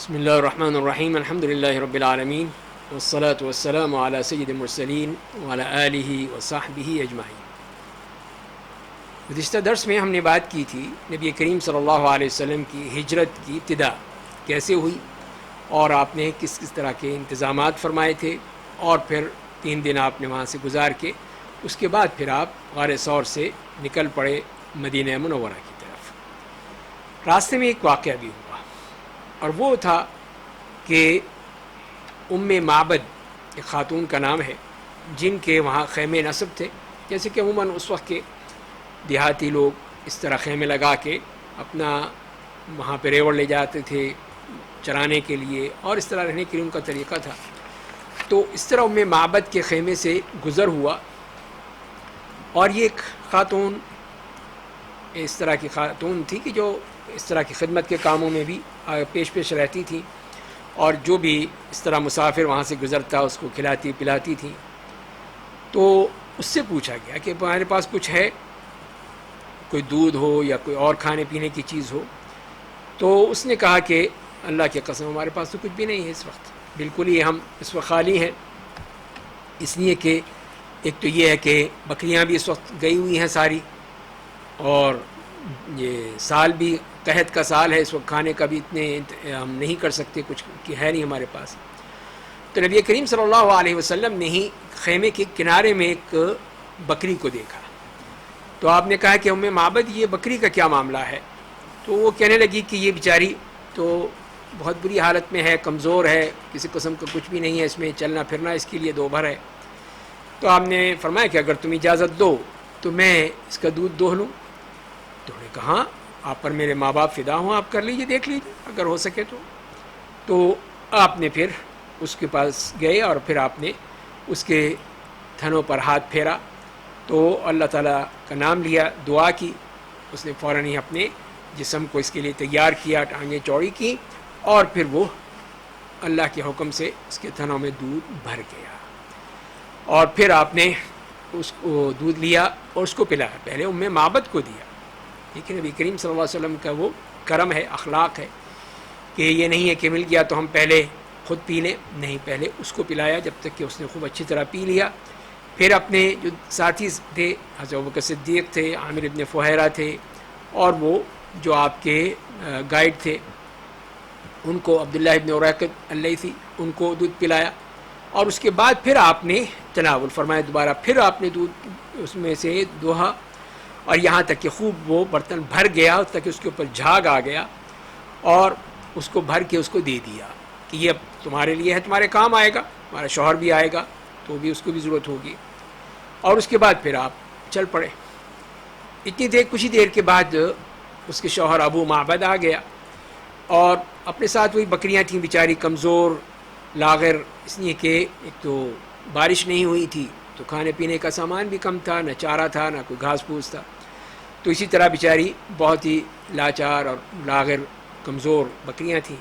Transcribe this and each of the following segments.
بسم اللہ الرحمن الرحیم الحمد للہ رب العالمین والصلاة والسلام علی سید المرسلین وعلی آلہ وصحبہ اجمعین۔ گزشتہ درس میں ہم نے بات کی تھی نبی کریم صلی اللہ علیہ وسلم کی ہجرت کی ابتدا کیسے ہوئی اور آپ نے کس کس طرح کے انتظامات فرمائے تھے، اور پھر 3 دن آپ نے وہاں سے گزار کے اس کے بعد پھر آپ غار ثور سے نکل پڑے مدینہ منورہ کی طرف۔ راستے میں ایک واقعہ بھی ہوا، اور وہ تھا کہ ام معبد ایک خاتون کا نام ہے جن کے وہاں خیمے نصب تھے، جیسے کہ عموماً اس وقت کے دیہاتی لوگ اس طرح خیمے لگا کے اپنا وہاں پہ ریوڑ لے جاتے تھے چرانے کے لیے، اور اس طرح رہنے کے لیے ان کا طریقہ تھا۔ تو اس طرح ام معبد کے خیمے سے گزر ہوا، اور یہ ایک خاتون اس طرح کی خاتون تھی کہ جو اس طرح کی خدمت کے کاموں میں بھی پیش رہتی تھی، اور جو بھی اس طرح مسافر وہاں سے گزرتا اس کو کھلاتی پلاتی تھی۔ تو اس سے پوچھا گیا کہ ہمارے پاس کچھ ہے، کوئی دودھ ہو یا کوئی اور کھانے پینے کی چیز ہو؟ تو اس نے کہا کہ اللہ کی قسم ہمارے پاس تو کچھ بھی نہیں ہے اس وقت، بالکل ہی ہم اس وقت خالی ہیں، اس لیے کہ ایک تو یہ ہے کہ بکریاں بھی اس وقت گئی ہوئی ہیں ساری، اور یہ سال بھی قحط کا سال ہے، اس وقت کھانے کا بھی اتنے ہم نہیں کر سکتے، کچھ کہ ہے نہیں ہمارے پاس۔ تو نبی کریم صلی اللہ علیہ وسلم نے ہی خیمے کے کنارے میں ایک بکری کو دیکھا، تو آپ نے کہا کہ ام معبد یہ بکری کا کیا معاملہ ہے؟ تو وہ کہنے لگی کہ یہ بیچاری تو بہت بری حالت میں ہے، کمزور ہے، کسی قسم کا کچھ بھی نہیں ہے اس میں، چلنا پھرنا اس کے لیے دو بھر ہے۔ تو آپ نے فرمایا کہ اگر تم اجازت دو تو میں اس کا دودھ دوہ لوں۔ تو انہوں نے کہا آپ پر میرے ماں باپ فدا ہوں، آپ کر لیجئے، دیکھ لیجئے اگر ہو سکے تو آپ نے پھر اس کے پاس گئے، اور پھر آپ نے اس کے تھنوں پر ہاتھ پھیرا، تو اللہ تعالیٰ کا نام لیا، دعا کی، اس نے فوراً ہی اپنے جسم کو اس کے لیے تیار کیا، ٹانگیں چوڑی کی، اور پھر وہ اللہ کے حکم سے اس کے تھنوں میں دودھ بھر گیا، اور پھر آپ نے اس کو دودھ لیا اور اس کو پلایا، پہلے ام معبد کو دیا۔ لیکن نبی کریم صلی اللہ علیہ وسلم کا وہ کرم ہے، اخلاق ہے کہ یہ نہیں ہے کہ مل گیا تو ہم پہلے خود پی لیں، نہیں، پہلے اس کو پلایا جب تک کہ اس نے خوب اچھی طرح پی لیا۔ پھر اپنے جو ساتھی تھے، حضرت ابوبکر صدیق تھے، عامر ابن فہیرہ تھے، اور وہ جو آپ کے گائیڈ تھے، ان کو عبداللہ ابن اریقط اللیثی، ان کو دودھ پلایا، اور اس کے بعد پھر آپ نے تناول فرمایا دوبارہ، پھر آپ نے دودھ اس میں سے دوہا، اور یہاں تک کہ خوب وہ برتن بھر گیا، تک کہ اس کے اوپر جھاگ آ گیا، اور اس کو بھر کے اس کو دے دیا کہ یہ اب تمہارے لیے ہے، تمہارے کام آئے گا، ہمارا شوہر بھی آئے گا تو بھی اس کو بھی ضرورت ہوگی۔ اور اس کے بعد پھر آپ چل پڑے۔ اتنی دیر، کچھ ہی دیر کے بعد اس کے شوہر ابو معبد آ گیا، اور اپنے ساتھ وہی بکریاں تھیں بیچاری، کمزور لاغر، اس لیے کہ ایک تو بارش نہیں ہوئی تھی تو کھانے پینے کا سامان بھی کم تھا، نہ چارہ تھا، نہ کوئی گھاس پھوس تھا، تو اسی طرح بیچاری بہت ہی لاچار اور لاغر کمزور بکریاں تھیں۔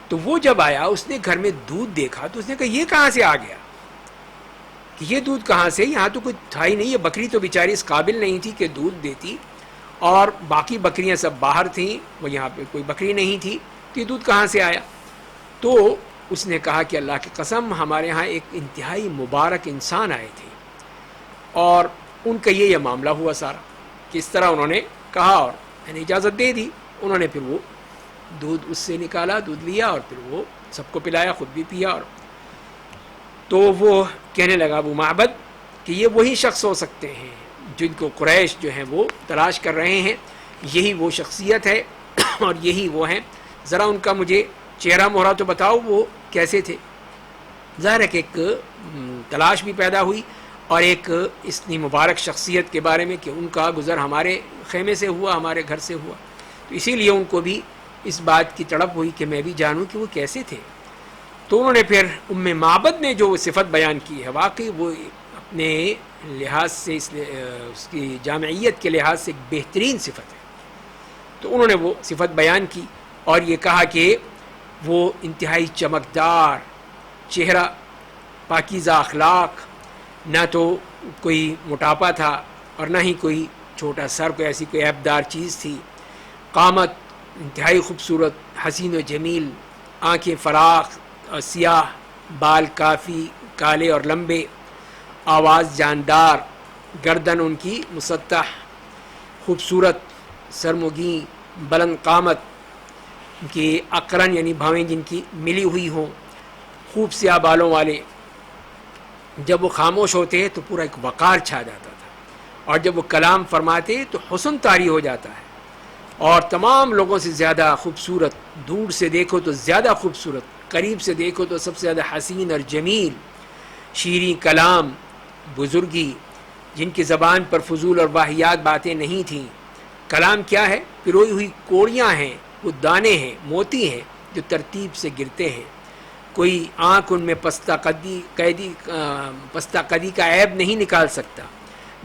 تو وہ جب آیا، اس نے گھر میں دودھ دیکھا تو اس نے کہا یہ کہاں سے آ گیا، کہ یہ دودھ کہاں سے، یہاں تو کوئی تھا ہی نہیں، یہ بکری تو بیچاری اس قابل نہیں تھی کہ دودھ دیتی، اور باقی بکریاں سب باہر تھیں، وہ یہاں پہ کوئی بکری نہیں تھی، تو یہ دودھ کہاں سے آیا؟ تو اس نے کہا کہ اللہ کی قسم ہمارے ہاں ایک انتہائی مبارک انسان آئے تھے، اور ان کا یہ معاملہ ہوا سارا، کہ اس طرح انہوں نے کہا اور میں نے اجازت دے دی، انہوں نے پھر وہ دودھ اس سے نکالا، دودھ لیا، اور پھر وہ سب کو پلایا، خود بھی پیا۔ اور تو وہ کہنے لگا ابو معبد کہ یہ وہی شخص ہو سکتے ہیں جن کو قریش جو ہیں وہ تلاش کر رہے ہیں، یہی وہ شخصیت ہے اور یہی وہ ہیں، ذرا ان کا مجھے چہرہ مہرہ تو بتاؤ وہ کیسے تھے۔ ظاہر ہے کہ ایک تلاش بھی پیدا ہوئی، اور ایک اتنی مبارک شخصیت کے بارے میں کہ ان کا گزر ہمارے خیمے سے ہوا، ہمارے گھر سے ہوا، تو اسی لیے ان کو بھی اس بات کی تڑپ ہوئی کہ میں بھی جانوں کہ وہ کیسے تھے۔ تو انہوں نے پھر ام معبد نے جو صفت بیان کی ہے، واقعی وہ اپنے لحاظ سے اس کی جامعیت کے لحاظ سے ایک بہترین صفت ہے۔ تو انہوں نے وہ صفت بیان کی، اور یہ کہا کہ وہ انتہائی چمکدار چہرہ، پاکیزہ اخلاق، نہ تو کوئی موٹاپا تھا اور نہ ہی کوئی چھوٹا سر، کوئی ایسی کوئی عیب دار چیز تھی، قامت انتہائی خوبصورت، حسین و جمیل، آنکھیں فراخ اور سیاہ، بال کافی کالے اور لمبے، آواز جاندار، گردن ان کی مسطح، خوبصورت، سرمگی، بلند قامت، ان کی اقرن یعنی بھاویں جن کی ملی ہوئی ہوں، خوب سیاہ بالوں والے. جب وہ خاموش ہوتے ہیں تو پورا ایک وقار چھا جاتا تھا، اور جب وہ کلام فرماتے تو حسن طاری ہو جاتا ہے، اور تمام لوگوں سے زیادہ خوبصورت، دور سے دیکھو تو زیادہ خوبصورت، قریب سے دیکھو تو سب سے زیادہ حسین اور جمیل، شیریں کلام، بزرگی، جن کی زبان پر فضول اور واہیات باتیں نہیں تھیں. کلام کیا ہے؟ پروئی ہوئی کوڑیاں ہیں، وہ دانے ہیں، موتی ہیں جو ترتیب سے گرتے ہیں. کوئی آنکھ ان میں پستہ قدی کا عیب نہیں نکال سکتا،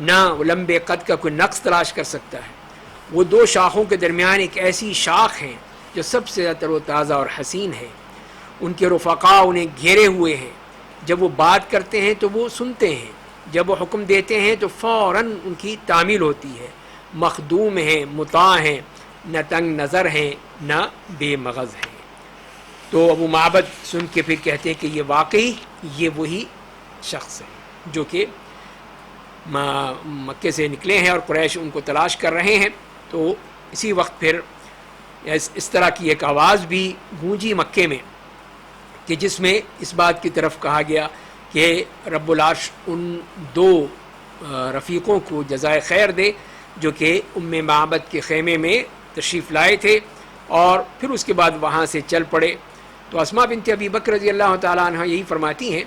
نہ لمبے قد کا کوئی نقص تلاش کر سکتا ہے. وہ دو شاخوں کے درمیان ایک ایسی شاخ ہیں جو سب سے زیادہ تر و تازہ اور حسین ہے. ان کے رفقا انہیں گھیرے ہوئے ہیں، جب وہ بات کرتے ہیں تو وہ سنتے ہیں، جب وہ حکم دیتے ہیں تو فوراً ان کی تعمیل ہوتی ہے. مخدوم ہیں، مطاع ہیں، نہ تنگ نظر ہیں نہ بے مغز ہیں. تو ابو معبد سن کے پھر کہتے ہیں کہ یہ واقعی یہ وہی شخص ہے جو کہ مکے سے نکلے ہیں اور قریش ان کو تلاش کر رہے ہیں. تو اسی وقت پھر اس طرح کی ایک آواز بھی گونجی مکے میں کہ جس میں اس بات کی طرف کہا گیا کہ رب العرش ان دو رفیقوں کو جزائے خیر دے جو کہ ام معبد کے خیمے میں تشریف لائے تھے اور پھر اس کے بعد وہاں سے چل پڑے. تو اسماء بنت ابی بکر رضی اللہ تعالیٰ عنہ یہی فرماتی ہیں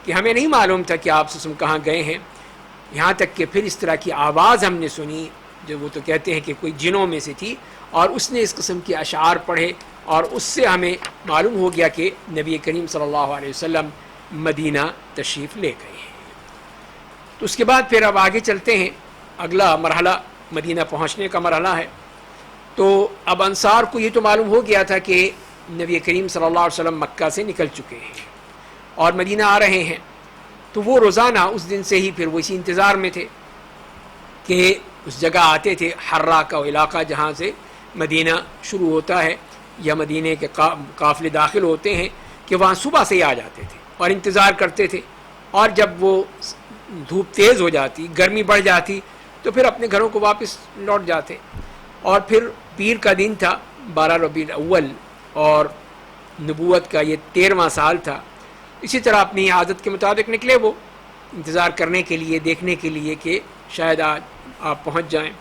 کہ ہمیں نہیں معلوم تھا کہ آپ وسلم کہاں گئے ہیں، یہاں تک کہ پھر اس طرح کی آواز ہم نے سنی جو وہ تو کہتے ہیں کہ کوئی جنوں میں سے تھی، اور اس نے اس قسم کے اشعار پڑھے اور اس سے ہمیں معلوم ہو گیا کہ نبی کریم صلی اللہ علیہ وسلم مدینہ تشریف لے گئے ہیں. تو اس کے بعد پھر اب آگے چلتے ہیں، اگلا مرحلہ مدینہ پہنچنے کا مرحلہ ہے. تو اب انصار کو یہ تو معلوم ہو گیا تھا کہ نبی کریم صلی اللہ علیہ وسلم مکہ سے نکل چکے ہیں اور مدینہ آ رہے ہیں. تو وہ روزانہ اس دن سے ہی پھر وہ اسی انتظار میں تھے کہ اس جگہ آتے تھے، حرہ کا علاقہ جہاں سے مدینہ شروع ہوتا ہے یا مدینہ کے قافلے داخل ہوتے ہیں، کہ وہاں صبح سے ہی آ جاتے تھے اور انتظار کرتے تھے. اور جب وہ دھوپ تیز ہو جاتی، گرمی بڑھ جاتی، تو پھر اپنے گھروں کو واپس لوٹ جاتے. اور پھر پیر کا دن تھا 12 ربیع الاول اور نبوت کا یہ 13واں سال تھا. اسی طرح اپنی عادت کے مطابق نکلے وہ انتظار کرنے کے لیے، دیکھنے کے لیے کہ شاید آج آپ پہنچ جائیں.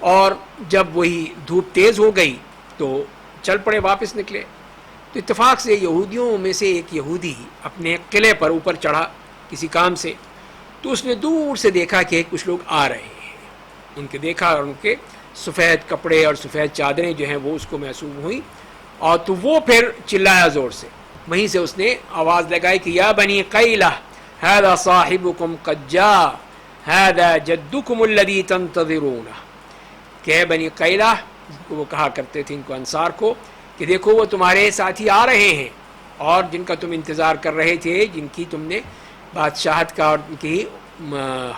اور جب وہی دھوپ تیز ہو گئی تو چل پڑے، واپس نکلے. تو اتفاق سے یہودیوں میں سے ایک یہودی اپنے قلعے پر اوپر چڑھا کسی کام سے، تو اس نے دور سے دیکھا کہ کچھ لوگ آ رہے ہیں. ان کے دیکھا اور ان کے سفید کپڑے اور سفید چادریں جو ہیں وہ اس کو محسوس ہوئیں، اور تو وہ پھر چلایا زور سے. وہیں سے اس نے آواز لگائی کہ یا بنی قیلہ ھذا صاحبکم قد جاء ھذا جدکم الذی تنتظرون. کہ بنی قیلہ، جن کو وہ کہا کرتے تھے ان کو انصار کو، کہ دیکھو وہ تمہارے ساتھی آ رہے ہیں اور جن کا تم انتظار کر رہے تھے، جن کی تم نے بادشاہت کا اور ان کی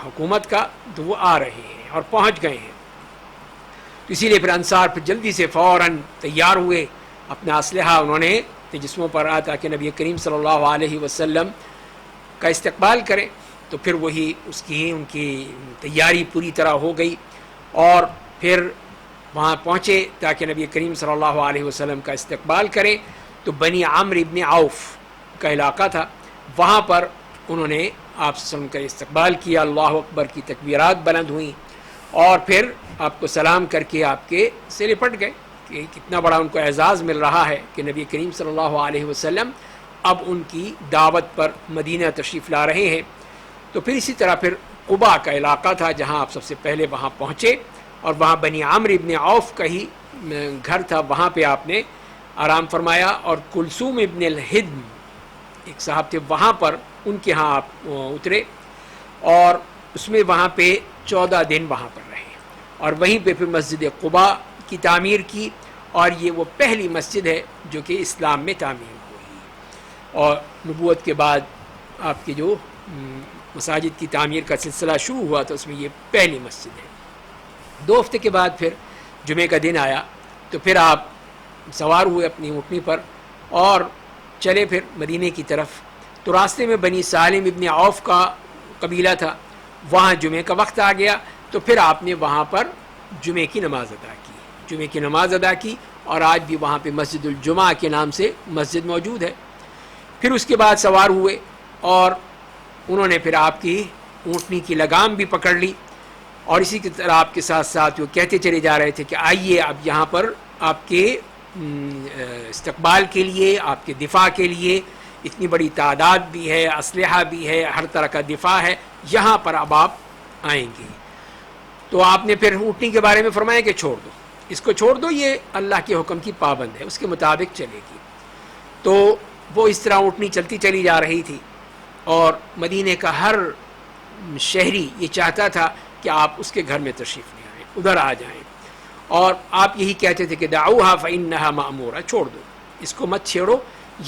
حکومت کا، تو وہ آ رہے ہیں اور پہنچ گئے ہیں. اسی لیے پھر انصار پھر جلدی سے فوراً تیار ہوئے، اپنا اسلحہ انہوں نے جسموں پر آیا تاکہ نبی کریم صلی اللہ علیہ وسلم کا استقبال کریں. تو پھر وہی ان کی تیاری پوری طرح ہو گئی اور پھر وہاں پہنچے تاکہ نبی کریم صلی اللہ علیہ وسلم کا استقبال کریں. تو بنی عمرو ابن عوف کا علاقہ تھا، وہاں پر انہوں نے آپ صلی اللہ علیہ وسلم کا استقبال کیا. اللہ اکبر کی تکبیرات بلند ہوئیں اور پھر آپ کو سلام کر کے آپ کے سے لپٹ گئے کہ کتنا بڑا ان کو اعزاز مل رہا ہے کہ نبی کریم صلی اللہ علیہ وسلم اب ان کی دعوت پر مدینہ تشریف لا رہے ہیں. تو پھر اسی طرح پھر قباء کا علاقہ تھا جہاں آپ سب سے پہلے وہاں پہنچے، اور وہاں بنی عمرو ابن عوف کا ہی گھر تھا، وہاں پہ آپ نے آرام فرمایا. اور کلثوم ابن الہدم ایک صاحب تھے، وہاں پر ان کے ہاں آپ اترے اور اس میں وہاں پہ 14 دن وہاں پر رہے اور وہیں پہ پھر مسجد قباء کی تعمیر کی. اور یہ وہ پہلی مسجد ہے جو کہ اسلام میں تعمیر ہوئی، اور نبوت کے بعد آپ کی جو مساجد کی تعمیر کا سلسلہ شروع ہوا تو اس میں یہ پہلی مسجد ہے. 2 ہفتے کے بعد پھر جمعے کا دن آیا تو پھر آپ سوار ہوئے اپنی اونٹنی پر اور چلے پھر مدینے کی طرف. تو راستے میں بنی سالم ابن عوف کا قبیلہ تھا, وہاں جمعے کا وقت آ گیا, تو پھر آپ نے وہاں پر جمعے کی نماز ادا کی, جمعے کی نماز ادا کی, اور آج بھی وہاں پہ مسجد الجمعہ کے نام سے مسجد موجود ہے. پھر اس کے بعد سوار ہوئے اور انہوں نے پھر آپ کی اونٹنی کی لگام بھی پکڑ لی, اور اسی کی طرح آپ کے ساتھ ساتھ وہ کہتے چلے جا رہے تھے کہ آئیے اب یہاں پر آپ کے استقبال کے لیے, آپ کے دفاع کے لیے اتنی بڑی تعداد بھی ہے, اسلحہ بھی ہے, ہر طرح کا دفاع ہے, یہاں پر اب آپ آئیں گے. تو آپ نے پھر اونٹنی کے بارے میں فرمایا کہ چھوڑ دو, اس کو چھوڑ دو, یہ اللہ کے حکم کی پابند ہے, اس کے مطابق چلے گی. تو وہ اس طرح اونٹنی چلتی چلی جا رہی تھی, اور مدینے کا ہر شہری یہ چاہتا تھا کہ آپ اس کے گھر میں تشریف لے آئیں, ادھر آ جائیں, اور آپ یہی کہتے تھے کہ دعوها فإنها مأمورہ, چھوڑ دو, اس کو مت چھیڑو,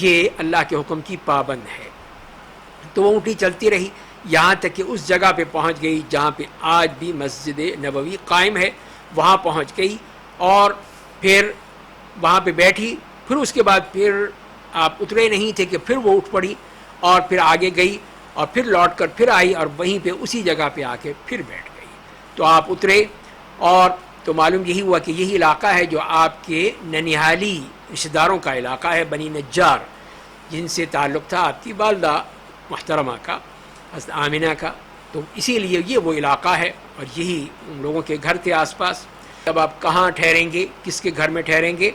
یہ اللہ کے حکم کی پابند ہے. تو وہ اونٹنی چلتی رہی یہاں تک کہ اس جگہ پہ پہنچ گئی جہاں پہ آج بھی مسجد نبوی قائم ہے, وہاں پہنچ گئی, اور پھر وہاں پہ بیٹھی. پھر اس کے بعد پھر آپ اترے نہیں تھے کہ پھر وہ اٹھ پڑی اور پھر آگے گئی, اور پھر لوٹ کر پھر آئی, اور وہیں پہ اسی جگہ پہ آ کے پھر بیٹھ گئی. تو آپ اترے, اور تو معلوم یہی ہوا کہ یہی علاقہ ہے جو آپ کے ننیہالی رشتہ داروں کا علاقہ ہے, بنی نجار, جن سے تعلق تھا آپ کی والدہ محترمہ کا, حضرت آمنہ کا. تو اسی لیے یہ وہ علاقہ ہے, اور یہی ان لوگوں کے گھر تھے آس پاس. اب آپ کہاں ٹھہریں گے, کس کے گھر میں ٹھہریں گے؟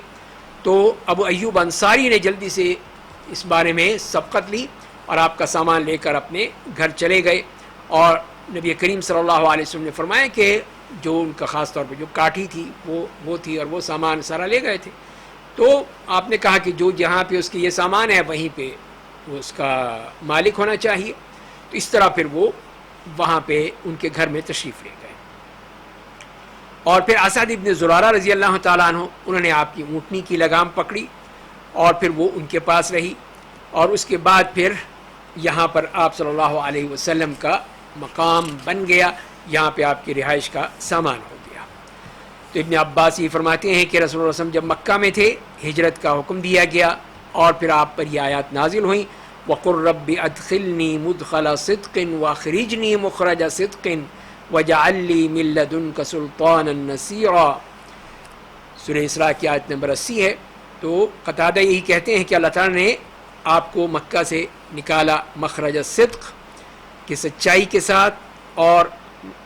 تو ابو ایوب انصاری نے جلدی سے اس بارے میں سبقت لی, اور آپ کا سامان لے کر اپنے گھر چلے گئے. اور نبی کریم صلی اللہ علیہ وسلم نے فرمایا کہ جو ان کا خاص طور پہ جو کاٹھی تھی وہ تھی, اور وہ سامان سارا لے گئے تھے. تو آپ نے کہا کہ جو جہاں پہ اس کی یہ سامان ہے وہیں پہ وہ اس کا مالک ہونا چاہیے. تو اس طرح پھر وہ وہاں پہ ان کے گھر میں تشریف لے گئے. اور پھر اسد ابن زرارہ رضی اللہ تعالیٰ عنہ, انہوں نے آپ کی اونٹنی کی لگام پکڑی, اور پھر وہ ان کے پاس رہی, اور اس کے بعد پھر یہاں پر آپ صلی اللہ علیہ وسلم کا مقام بن گیا, یہاں پہ آپ کی رہائش کا سامان ہو گیا. تو ابن عباس یہ فرماتے ہیں کہ رسول اللہ علیہ وسلم جب مکہ میں تھے ہجرت کا حکم دیا گیا, اور پھر آپ پر یہ آیات نازل ہوئیں, وَقُلْ رَبِّ أَدْخِلْنِي مُدْخَلَ صِدْقٍ وَأَخْرِجْنِي مُخْرَجَ صِدْقٍ وَاجْعَلْ لِي مِن لَّدُنكَ سُلْطَانًا نَّصِيرًا. سورہ اسراء کی آیت نمبر 80 ہے. تو قتادہ یہی کہتے ہیں کہ اللہ تعالیٰ نے آپ کو مکہ سے نکالا مخرج صدق کہ سچائی کے ساتھ, اور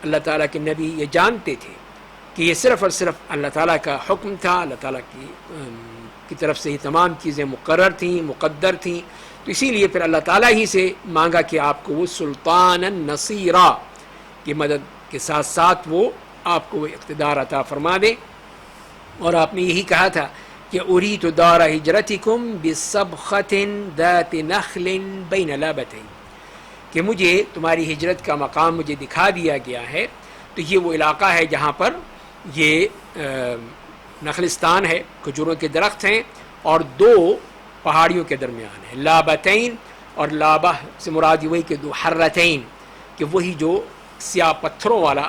اللہ تعالیٰ کے نبی یہ جانتے تھے کہ یہ صرف اور صرف اللہ تعالیٰ کا حکم تھا, اللہ تعالیٰ کی طرف سے یہ تمام چیزیں مقرر تھیں, مقدر تھیں. تو اسی لیے پھر اللہ تعالیٰ ہی سے مانگا کہ آپ کو وہ سلطان النصیرہ کی مدد کے ساتھ ساتھ وہ آپ کو وہ اقتدار عطا فرما دے. اور آپ نے یہی کہا تھا کہ اریت دار ہجرتکم بصبخۃ ذات نخل بین لابتین, کہ مجھے تمہاری ہجرت کا مقام مجھے دکھا دیا گیا ہے. تو یہ وہ علاقہ ہے جہاں پر یہ نخلستان ہے, کھجوروں کے درخت ہیں, اور دو پہاڑیوں کے درمیان ہے, لابتین, اور لابہ سے مراد وہی کہ دو حرتین, کہ وہی جو سیاہ پتھروں والا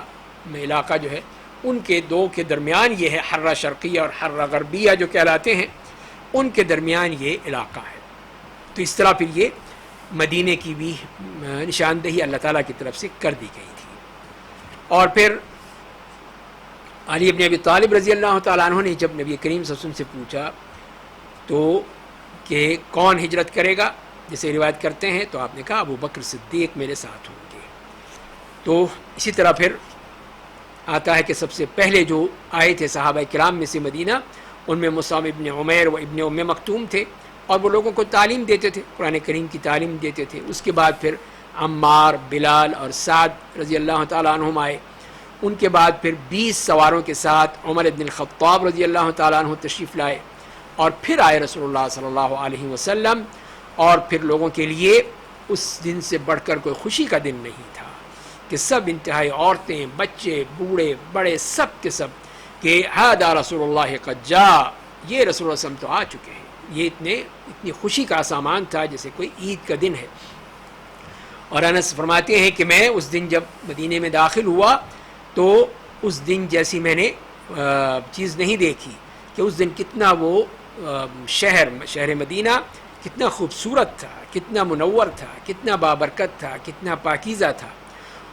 علاقہ جو ہے ان کے دو کے درمیان یہ ہے, حرہ شرقیہ اور حرہ غربیہ جو کہلاتے ہیں, ان کے درمیان یہ علاقہ ہے. تو اس طرح پھر یہ مدینے کی بھی نشاندہی اللہ تعالیٰ کی طرف سے کر دی گئی تھی. اور پھر علی ابن ابی طالب رضی اللہ تعالیٰ عنہ نے جب نبی کریم صلی اللہ علیہ وسلم سے پوچھا تو کہ کون ہجرت کرے گا, جیسے روایت کرتے ہیں, تو آپ نے کہا ابو بکر صدیق میرے ساتھ ہوں گے. تو اسی طرح پھر آتا ہے کہ سب سے پہلے جو آئے تھے صحابہ کرام میں سے مدینہ, ان میں مصعب ابن عمیر و ابن ام مکتوم تھے, اور وہ لوگوں کو تعلیم دیتے تھے, قرآن کریم کی تعلیم دیتے تھے. اس کے بعد پھر عمار, بلال اور سعد رضی اللہ تعالیٰ عنہم آئے. ان کے بعد پھر 20 سواروں کے ساتھ عمر بن الخطاب رضی اللہ تعالیٰ عنہ تشریف لائے, اور پھر آئے رسول اللہ صلی اللہ علیہ وسلم. اور پھر لوگوں کے لیے اس دن سے بڑھ کر کوئی خوشی کا دن نہیں تھا کہ سب انتہائی عورتیں, بچے, بوڑھے, بڑے, سب کے سب کہ ھذا رسول اللہ قد جاء, یہ رسول اللہ صلی اللہ علیہ وسلم تو آ چکے ہیں. یہ اتنی خوشی کا سامان تھا جیسے کوئی عید کا دن ہے. اور انس فرماتے ہیں کہ میں اس دن جب مدینے میں داخل ہوا تو اس دن جیسی میں نے چیز نہیں دیکھی, کہ اس دن کتنا وہ شہر مدینہ کتنا خوبصورت تھا، کتنا منور تھا، کتنا بابرکت تھا، کتنا پاکیزہ تھا.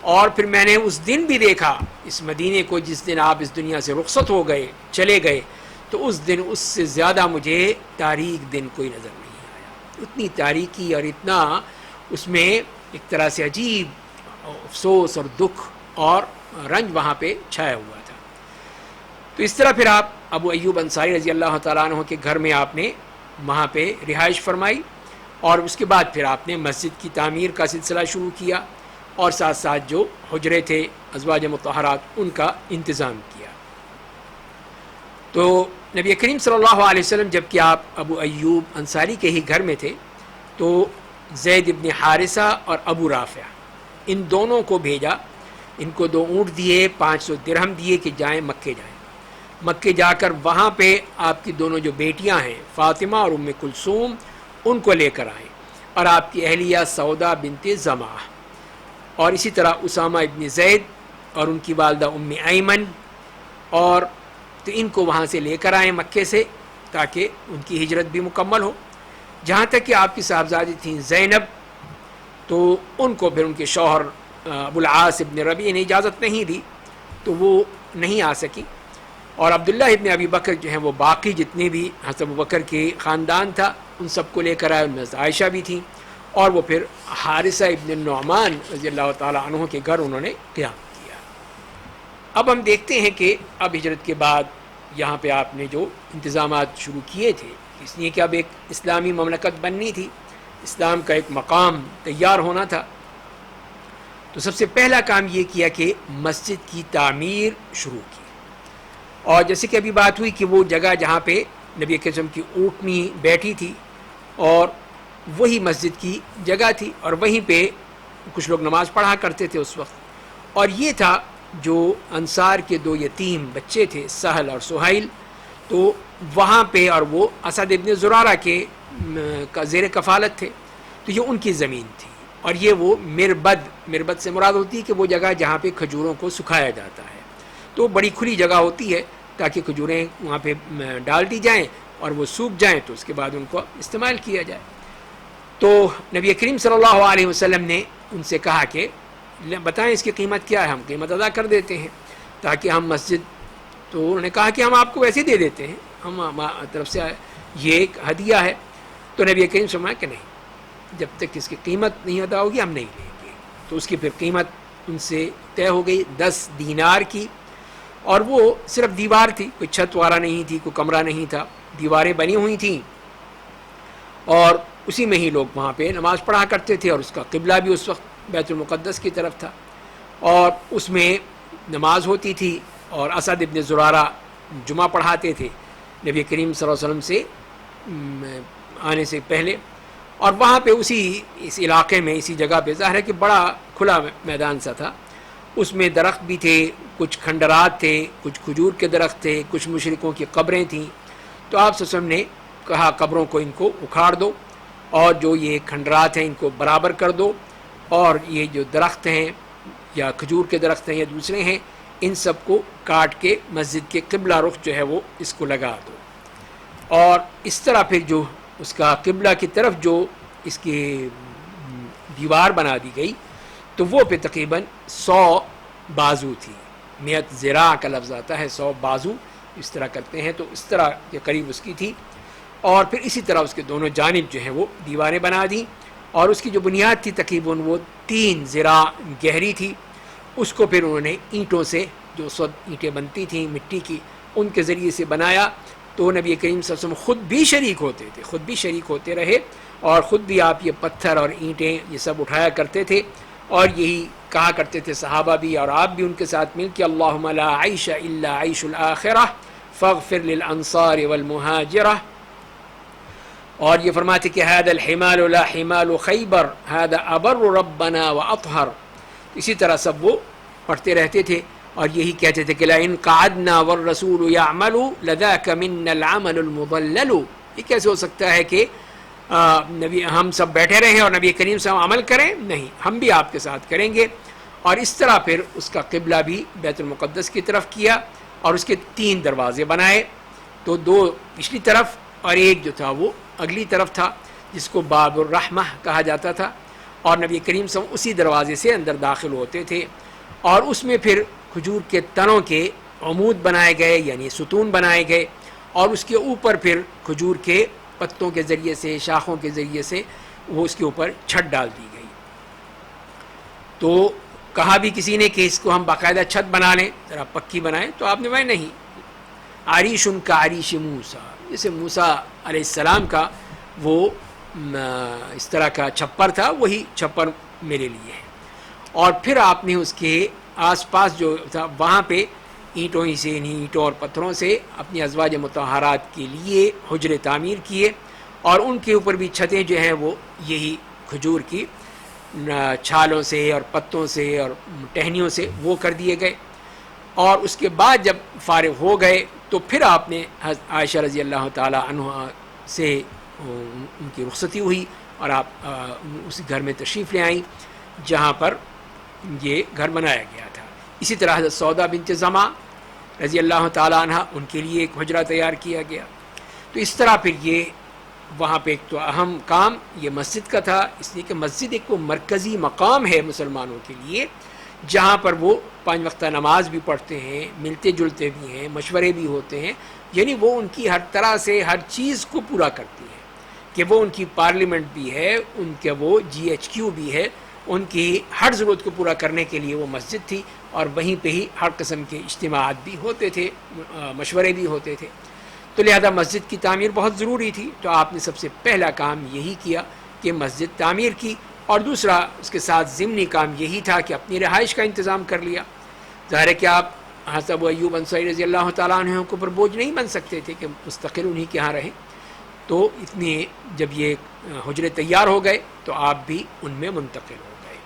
اور پھر میں نے اس دن بھی دیکھا اس مدینے کو جس دن آپ اس دنیا سے رخصت ہو گئے، چلے گئے، تو اس دن اس سے زیادہ مجھے تاریک دن کوئی نظر نہیں آیا. اتنی تاریکی اور اتنا اس میں ایک طرح سے عجیب افسوس اور دکھ اور رنج وہاں پہ چھایا ہوا تھا. تو اس طرح پھر آپ ابو ایوب انصاری رضی اللہ تعالیٰ عنہ کے گھر میں آپ نے وہاں پہ رہائش فرمائی، اور اس کے بعد پھر آپ نے مسجد کی تعمیر کا سلسلہ شروع کیا، اور ساتھ ساتھ جو حجرے تھے ازواج مطہرات ان کا انتظام کیا. تو نبی کریم صلی اللہ علیہ وسلم جب کہ آپ ابو ایوب انصاری کے ہی گھر میں تھے تو زید ابن حارثہ اور ابو رافع ان دونوں کو بھیجا. ان کو 2 اونٹ دیے، 500 درہم دیے کہ جائیں مکے جائیں. مکے جا کر وہاں پہ آپ کی دونوں جو بیٹیاں ہیں فاطمہ اور ام کلثوم ان کو لے کر آئیں، اور آپ کی اہلیہ سودا بنت زمعہ، اور اسی طرح اسامہ ابن زید اور ان کی والدہ ام ایمن، اور تو ان کو وہاں سے لے کر آئیں مکے سے تاکہ ان کی ہجرت بھی مکمل ہو. جہاں تک کہ آپ کی صاحبزادی تھیں زینب، تو ان کو پھر ان کے شوہر ابو العاص ابن ربیع نے اجازت نہیں دی تو وہ نہیں آ سکی. اور عبداللہ ابن ابی بکر جو ہیں وہ باقی جتنے بھی حضرت ابو بکر کے خاندان تھا ان سب کو لے کر آئے، ان میں عائشہ بھی تھیں، اور وہ پھر حارثہ ابن النعمان رضی اللہ تعالیٰ عنہ کے گھر انہوں نے قیام کیا. اب ہم دیکھتے ہیں کہ اب ہجرت کے بعد یہاں پہ آپ نے جو انتظامات شروع کیے تھے، اس لیے کہ اب ایک اسلامی مملکت بننی تھی، اسلام کا ایک مقام تیار ہونا تھا. تو سب سے پہلا کام یہ کیا کہ مسجد کی تعمیر شروع کی. اور جیسے کہ ابھی بات ہوئی کہ وہ جگہ جہاں پہ نبی کریم کی اونٹنی بیٹھی تھی اور وہی مسجد کی جگہ تھی، اور وہیں پہ کچھ لوگ نماز پڑھا کرتے تھے اس وقت. اور یہ تھا جو انصار کے 2 یتیم بچے تھے سہل اور سہیل، تو وہاں پہ، اور وہ اسد ابن زرارہ کے زیر کفالت تھے، تو یہ ان کی زمین تھی. اور یہ وہ مربد سے مراد ہوتی ہے کہ وہ جگہ جہاں پہ کھجوروں کو سکھایا جاتا ہے، تو بڑی کھلی جگہ ہوتی ہے تاکہ کھجوریں وہاں پہ ڈال دی جائیں اور وہ سوکھ جائیں تو اس کے بعد ان کو استعمال کیا جائے. تو نبی کریم صلی اللہ علیہ وسلم نے ان سے کہا کہ بتائیں اس کی قیمت کیا ہے، ہم قیمت ادا کر دیتے ہیں تاکہ ہم مسجد. تو انہوں نے کہا کہ ہم آپ کو ویسے دے دیتے ہیں، ہم ہماری طرف سے یہ ایک ہدیہ ہے. تو نبی کریم صلی اللہ علیہ وسلم کہ نہیں، جب تک اس کی قیمت نہیں ادا ہوگی ہم نہیں لیں گے. تو اس کی پھر قیمت ان سے طے ہو گئی 10 دینار کی، اور وہ صرف دیوار تھی، کوئی چھت والا نہیں تھی، کوئی کمرہ نہیں تھا، دیواریں بنی ہوئی تھیں، اور اسی میں ہی لوگ وہاں پہ نماز پڑھا کرتے تھے. اور اس کا قبلہ بھی اس وقت بیت المقدس کی طرف تھا، اور اس میں نماز ہوتی تھی. اور اسد ابن زرارہ جمعہ پڑھاتے تھے نبی کریم صلی اللہ علیہ وسلم سے آنے سے پہلے. اور وہاں پہ اس علاقے میں، اسی جگہ پہ، ظاہر ہے کہ بڑا کھلا میدان سا تھا، اس میں درخت بھی تھے، کچھ کھنڈرات تھے، کچھ کھجور کے درخت تھے، کچھ مشرکوں کی قبریں تھیں. تو آپ صلی اللہ علیہ وسلم نے کہا قبروں کو ان کو اکھاڑ دو، اور جو یہ کھنڈرات ہیں ان کو برابر کر دو، اور یہ جو درخت ہیں یا کھجور کے درخت ہیں یا دوسرے ہیں ان سب کو کاٹ کے مسجد کے قبلہ رخ جو ہے وہ اس کو لگا دو. اور اس طرح پھر جو اس کا قبلہ کی طرف جو اس کی دیوار بنا دی گئی تو وہ پہ تقریباً 100 بازو تھی. 100 ذراع کا لفظ آتا ہے، 100 بازو اس طرح کرتے ہیں، تو اس طرح کے قریب اس کی تھی. اور پھر اسی طرح اس کے دونوں جانب جو ہیں وہ دیواریں بنا دیں، اور اس کی جو بنیاد تھی تقریباً وہ 3 ذراع گہری تھی. اس کو پھر انہوں نے اینٹوں سے، جو اینٹیں بنتی تھیں مٹی کی، ان کے ذریعے سے بنایا. تو نبی کریم صلی اللہ علیہ وسلم خود بھی شریک ہوتے تھے، خود بھی شریک ہوتے رہے، اور خود بھی آپ یہ پتھر اور اینٹیں یہ سب اٹھایا کرتے تھے. اور یہی کہا کرتے تھے صحابہ بھی اور آپ بھی ان کے ساتھ مل کے اللہم لا عیش الا عیش الآخرہ فاغفر للانصار والمہاجرہ. اور یہ فرماتے کہ هذا الحمال لا حمال خیبر هذا ابر ربنا واطہر. اسی طرح سب وہ پڑھتے رہتے تھے اور یہی کہتے تھے کہ لئن قعدنا والرسول يعمل لذاك منا العمل المضلل. یہ کیسے ہو سکتا ہے کہ نبی ہم سب بیٹھے رہیں اور نبی کریم سے ہم عمل کریں؟ نہیں، ہم بھی آپ کے ساتھ کریں گے. اور اس طرح پھر اس کا قبلہ بھی بیت المقدس کی طرف کیا اور اس کے 3 دروازے بنائے. تو 2 پچھلی طرف اور ایک جو تھا وہ اگلی طرف تھا جس کو باب الرحمہ کہا جاتا تھا، اور نبی کریم صلی اللہ علیہ وسلم اسی دروازے سے اندر داخل ہوتے تھے، اور اس میں پھر کھجور کے تنوں کے عمود بنائے گئے یعنی ستون بنائے گئے، اور اس کے اوپر پھر کھجور کے پتوں کے ذریعے سے، شاخوں کے ذریعے سے وہ اس کے اوپر چھت ڈال دی گئی۔ تو کہا بھی کسی نے کہ اس کو ہم باقاعدہ چھت بنا لیں، ذرا پکی بنائیں، تو آپ نے بھائی نہیں، عریش کا عریش موسیٰ، جیسے موسیٰ علیہ السلام کا وہ اس طرح کا چھپر تھا، وہی چھپر میرے لیے ہے۔ اور پھر آپ نے اس کے آس پاس جو تھا وہاں پہ اینٹوں ہی سے، اینٹوں اور پتھروں سے اپنی ازواج مطہرات کے لیے حجرے تعمیر کیے، اور ان کے اوپر بھی چھتیں جو ہیں وہ یہی کھجور کی چھالوں سے اور پتوں سے اور ٹہنیوں سے وہ کر دیے گئے۔ اور اس کے بعد جب فارغ ہو گئے تو پھر آپ نے عائشہ رضی اللہ تعالیٰ عنہ سے ان کی رخصتی ہوئی، اور آپ اس گھر میں تشریف لے آئیں جہاں پر یہ گھر بنایا گیا تھا۔ اسی طرح حضرت سودا بنت زمع رضی اللہ تعالیٰ عنہ، ان کے لیے ایک حجرہ تیار کیا گیا۔ تو اس طرح پھر یہ وہاں پہ ایک تو اہم کام یہ مسجد کا تھا، اس لیے کہ مسجد ایک وہ مرکزی مقام ہے مسلمانوں کے لیے جہاں پر وہ 5 وقتہ نماز بھی پڑھتے ہیں، ملتے جلتے بھی ہیں، مشورے بھی ہوتے ہیں، یعنی وہ ان کی ہر طرح سے ہر چیز کو پورا کرتی ہے، کہ وہ ان کی پارلیمنٹ بھی ہے، ان کا وہ GHQ بھی ہے، ان کی ہر ضرورت کو پورا کرنے کے لیے وہ مسجد تھی، اور وہیں پہ ہی ہر قسم کے اجتماعات بھی ہوتے تھے، مشورے بھی ہوتے تھے۔ تو لہذا مسجد کی تعمیر بہت ضروری تھی، تو آپ نے سب سے پہلا کام یہی کیا کہ مسجد تعمیر کی، اور دوسرا اس کے ساتھ ضمنی کام یہی تھا کہ اپنی رہائش کا انتظام کر لیا۔ ظاہر ہے کہ آپ حضرت ابو ایوب انصاری رضی اللہ تعالیٰ عنہ کو پر بوجھ نہیں بن سکتے تھے کہ مستقل انہی کے ہاں رہیں، تو اتنے جب یہ حجرے تیار ہو گئے تو آپ بھی ان میں منتقل ہو گئے۔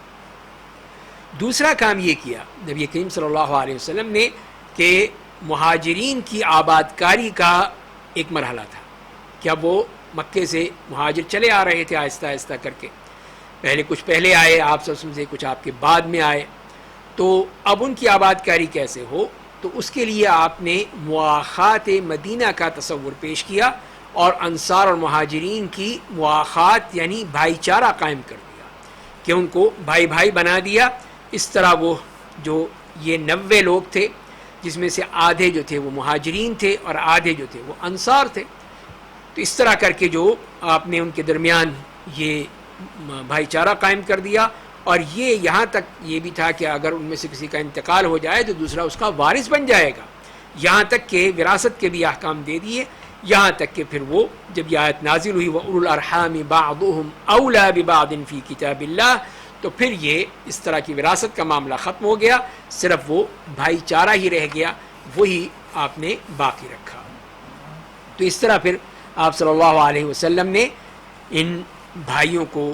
دوسرا کام یہ کیا نبی کریم صلی اللہ علیہ وسلم نے کہ مہاجرین کی آباد کاری کا ایک مرحلہ تھا، کیا وہ مکے سے مہاجر چلے آ رہے تھے آہستہ آہستہ کر کے، پہلے کچھ پہلے آئے آپ سے، کچھ آپ کے بعد میں آئے، تو اب ان کی آباد کاری کیسے ہو، تو اس کے لیے آپ نے مواخات مدینہ کا تصور پیش کیا، اور انصار اور مہاجرین کی مواخات یعنی بھائی چارہ قائم کر دیا، کہ ان کو بھائی بھائی بنا دیا۔ اس طرح وہ جو یہ 90 لوگ تھے جس میں سے آدھے جو تھے وہ مہاجرین تھے اور آدھے جو تھے وہ انصار تھے، تو اس طرح کر کے جو آپ نے ان کے درمیان یہ بھائی چارہ قائم کر دیا، اور یہ یہاں تک یہ بھی تھا کہ اگر ان میں سے کسی کا انتقال ہو جائے تو دوسرا اس کا وارث بن جائے گا، یہاں تک کہ وراثت کے بھی احکام دے دیے، یہاں تک کہ پھر وہ جب یہ آیت نازل ہوئی وَأُولُو الْأَرْحَامِ بَعْضُهُمْ أَوْلَىٰ بِبَعْضٍ فِي كِتَابِ اللَّهِ، تو پھر یہ اس طرح کی وراثت کا معاملہ ختم ہو گیا، صرف وہ بھائی چارہ ہی رہ گیا، وہی آپ نے باقی رکھا۔ تو اس طرح پھر آپ صلی اللہ علیہ وسلم نے ان بھائیوں کو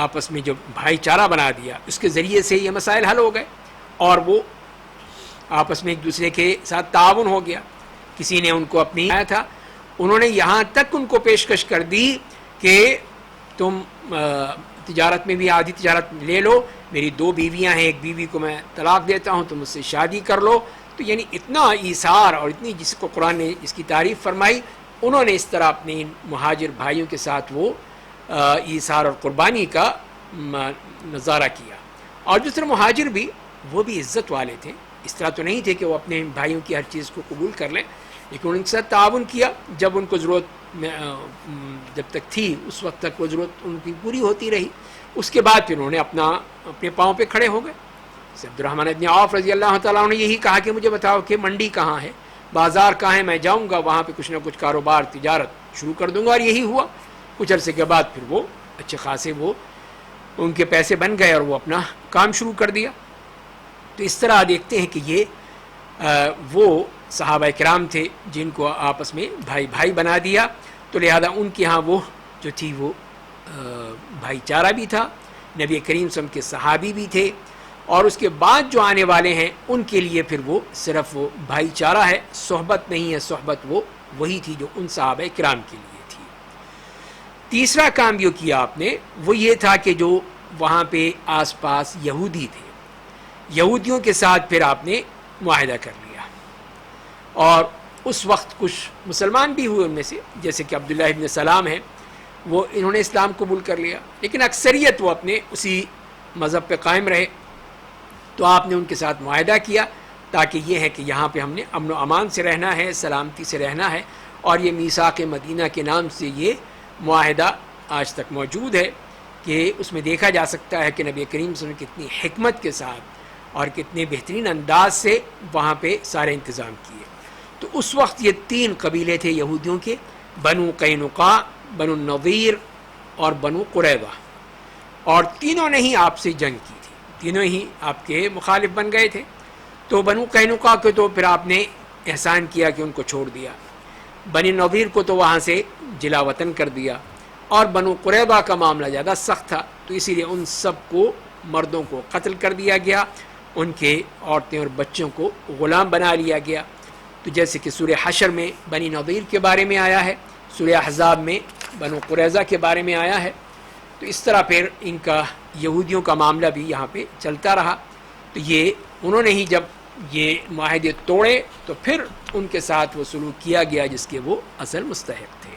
آپس میں جو بھائی چارہ بنا دیا، اس کے ذریعے سے یہ مسائل حل ہو گئے، اور وہ آپس میں ایک دوسرے کے ساتھ تعاون ہو گیا۔ کسی نے ان کو اپنی آیا تھا، انہوں نے یہاں تک ان کو پیشکش کر دی کہ تم تجارت میں بھی آدھی تجارت لے لو، میری 2 بیویاں ہیں، ایک بیوی کو میں طلاق دیتا ہوں، تم مجھ سے شادی کر لو۔ تو یعنی اتنا ایثار اور اتنی جس کو قرآن نے اس کی تعریف فرمائی، انہوں نے اس طرح اپنے مہاجر بھائیوں کے ساتھ وہ ایثار اور قربانی کا نظارہ کیا۔ اور دوسرے مہاجر بھی وہ بھی عزت والے تھے، اس طرح تو نہیں تھے کہ وہ اپنے بھائیوں کی ہر چیز کو قبول کر لیں، لیکن ان کے ساتھ تعاون کیا، جب ان کو ضرورت جب تک تھی اس وقت تک وہ ضرورت ان کی پوری ہوتی رہی، اس کے بعد پھر انہوں نے اپنے پاؤں پہ کھڑے ہو گئے۔ عبد الرحمن بن عوف رضی اللہ تعالیٰ عنہ نے یہی کہا کہ مجھے بتاؤ کہ منڈی کہاں ہے، بازار کہاں ہے، میں جاؤں گا وہاں پہ کچھ نہ کچھ کاروبار تجارت شروع کر دوں گا، اور یہی ہوا۔ کچھ عرصے کے بعد پھر وہ اچھے خاصے وہ ان کے پیسے بن گئے اور وہ اپنا کام شروع کر دیا۔ تو اس طرح دیکھتے ہیں کہ یہ وہ صحابہ کرام تھے جن کو آپس میں بھائی بھائی بنا دیا، تو لہذا ان کے ہاں وہ جو تھی وہ بھائی چارہ بھی تھا، نبی کریم صلی اللہ علیہ وسلم کے صحابی بھی تھے، اور اس کے بعد جو آنے والے ہیں ان کے لیے پھر وہ صرف وہ بھائی چارہ ہے، صحبت نہیں ہے، صحبت وہ وہی تھی جو ان صحابہ کرام کے لیے تھی۔ تیسرا کام جو کیا آپ نے وہ یہ تھا کہ جو وہاں پہ آس پاس یہودی تھے، یہودیوں کے ساتھ پھر آپ نے معاہدہ کر لیا، اور اس وقت کچھ مسلمان بھی ہوئے ان میں سے، جیسے کہ عبداللہ ابن سلام ہیں، وہ انہوں نے اسلام قبول کر لیا، لیکن اکثریت وہ اپنے اسی مذہب پہ قائم رہے۔ تو آپ نے ان کے ساتھ معاہدہ کیا، تاکہ یہ ہے کہ یہاں پہ ہم نے امن و امان سے رہنا ہے، سلامتی سے رہنا ہے، اور یہ میثاق مدینہ کے نام سے یہ معاہدہ آج تک موجود ہے، کہ اس میں دیکھا جا سکتا ہے کہ نبی کریم صلی اللہ علیہ وسلم کتنی حکمت کے ساتھ اور کتنے بہترین انداز سے وہاں پہ سارے انتظام کیے۔ تو اس وقت یہ 3 قبیلے تھے یہودیوں کے، بنو قینقاع، بنو النضیر اور بنو قریظہ، اور تینوں نے ہی آپ سے جنگ کی تھی، تینوں ہی آپ کے مخالف بن گئے تھے۔ تو بنو قینقاع کو تو پھر آپ نے احسان کیا کہ ان کو چھوڑ دیا، بنی نضیر کو تو وہاں سے جلا وطن کر دیا، اور بنو قریظہ کا معاملہ زیادہ سخت تھا، تو اسی لیے ان سب کو، مردوں کو قتل کر دیا گیا، ان کے عورتیں اور بچوں کو غلام بنا لیا گیا۔ تو جیسے کہ سورہ حشر میں بنی نضیر کے بارے میں آیا ہے، سورہ احزاب میں بنو قریظہ کے بارے میں آیا ہے، تو اس طرح پھر ان کا یہودیوں کا معاملہ بھی یہاں پہ چلتا رہا۔ تو یہ انہوں نے ہی جب یہ معاہدے توڑے تو پھر ان کے ساتھ وہ سلوک کیا گیا جس کے وہ اصل مستحق تھے۔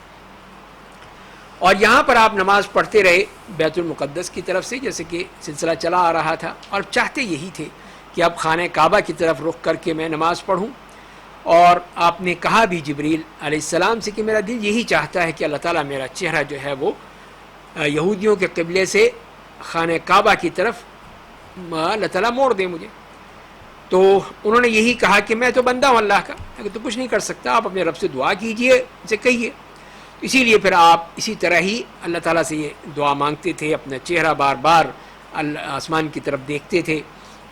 اور یہاں پر آپ نماز پڑھتے رہے بیت المقدس کی طرف سے، جیسے کہ سلسلہ چلا آ رہا تھا، اور چاہتے یہی تھے کہ اب خانہ کعبہ کی طرف رخ کر کے میں نماز پڑھوں۔ اور آپ نے کہا بھی جبریل علیہ السلام سے کہ میرا دل یہی چاہتا ہے کہ اللہ تعالیٰ میرا چہرہ جو ہے وہ یہودیوں کے قبلے سے خانہ کعبہ کی طرف اللہ تعالیٰ موڑ دے مجھے۔ تو انہوں نے یہی کہا کہ میں تو بندہ ہوں اللہ کا، میں تو کچھ نہیں کر سکتا، آپ اپنے رب سے دعا کیجئے، اسے کہیے۔ اسی لیے پھر آپ اسی طرح ہی اللہ تعالیٰ سے یہ دعا مانگتے تھے، اپنا چہرہ بار بار آسمان کی طرف دیکھتے تھے۔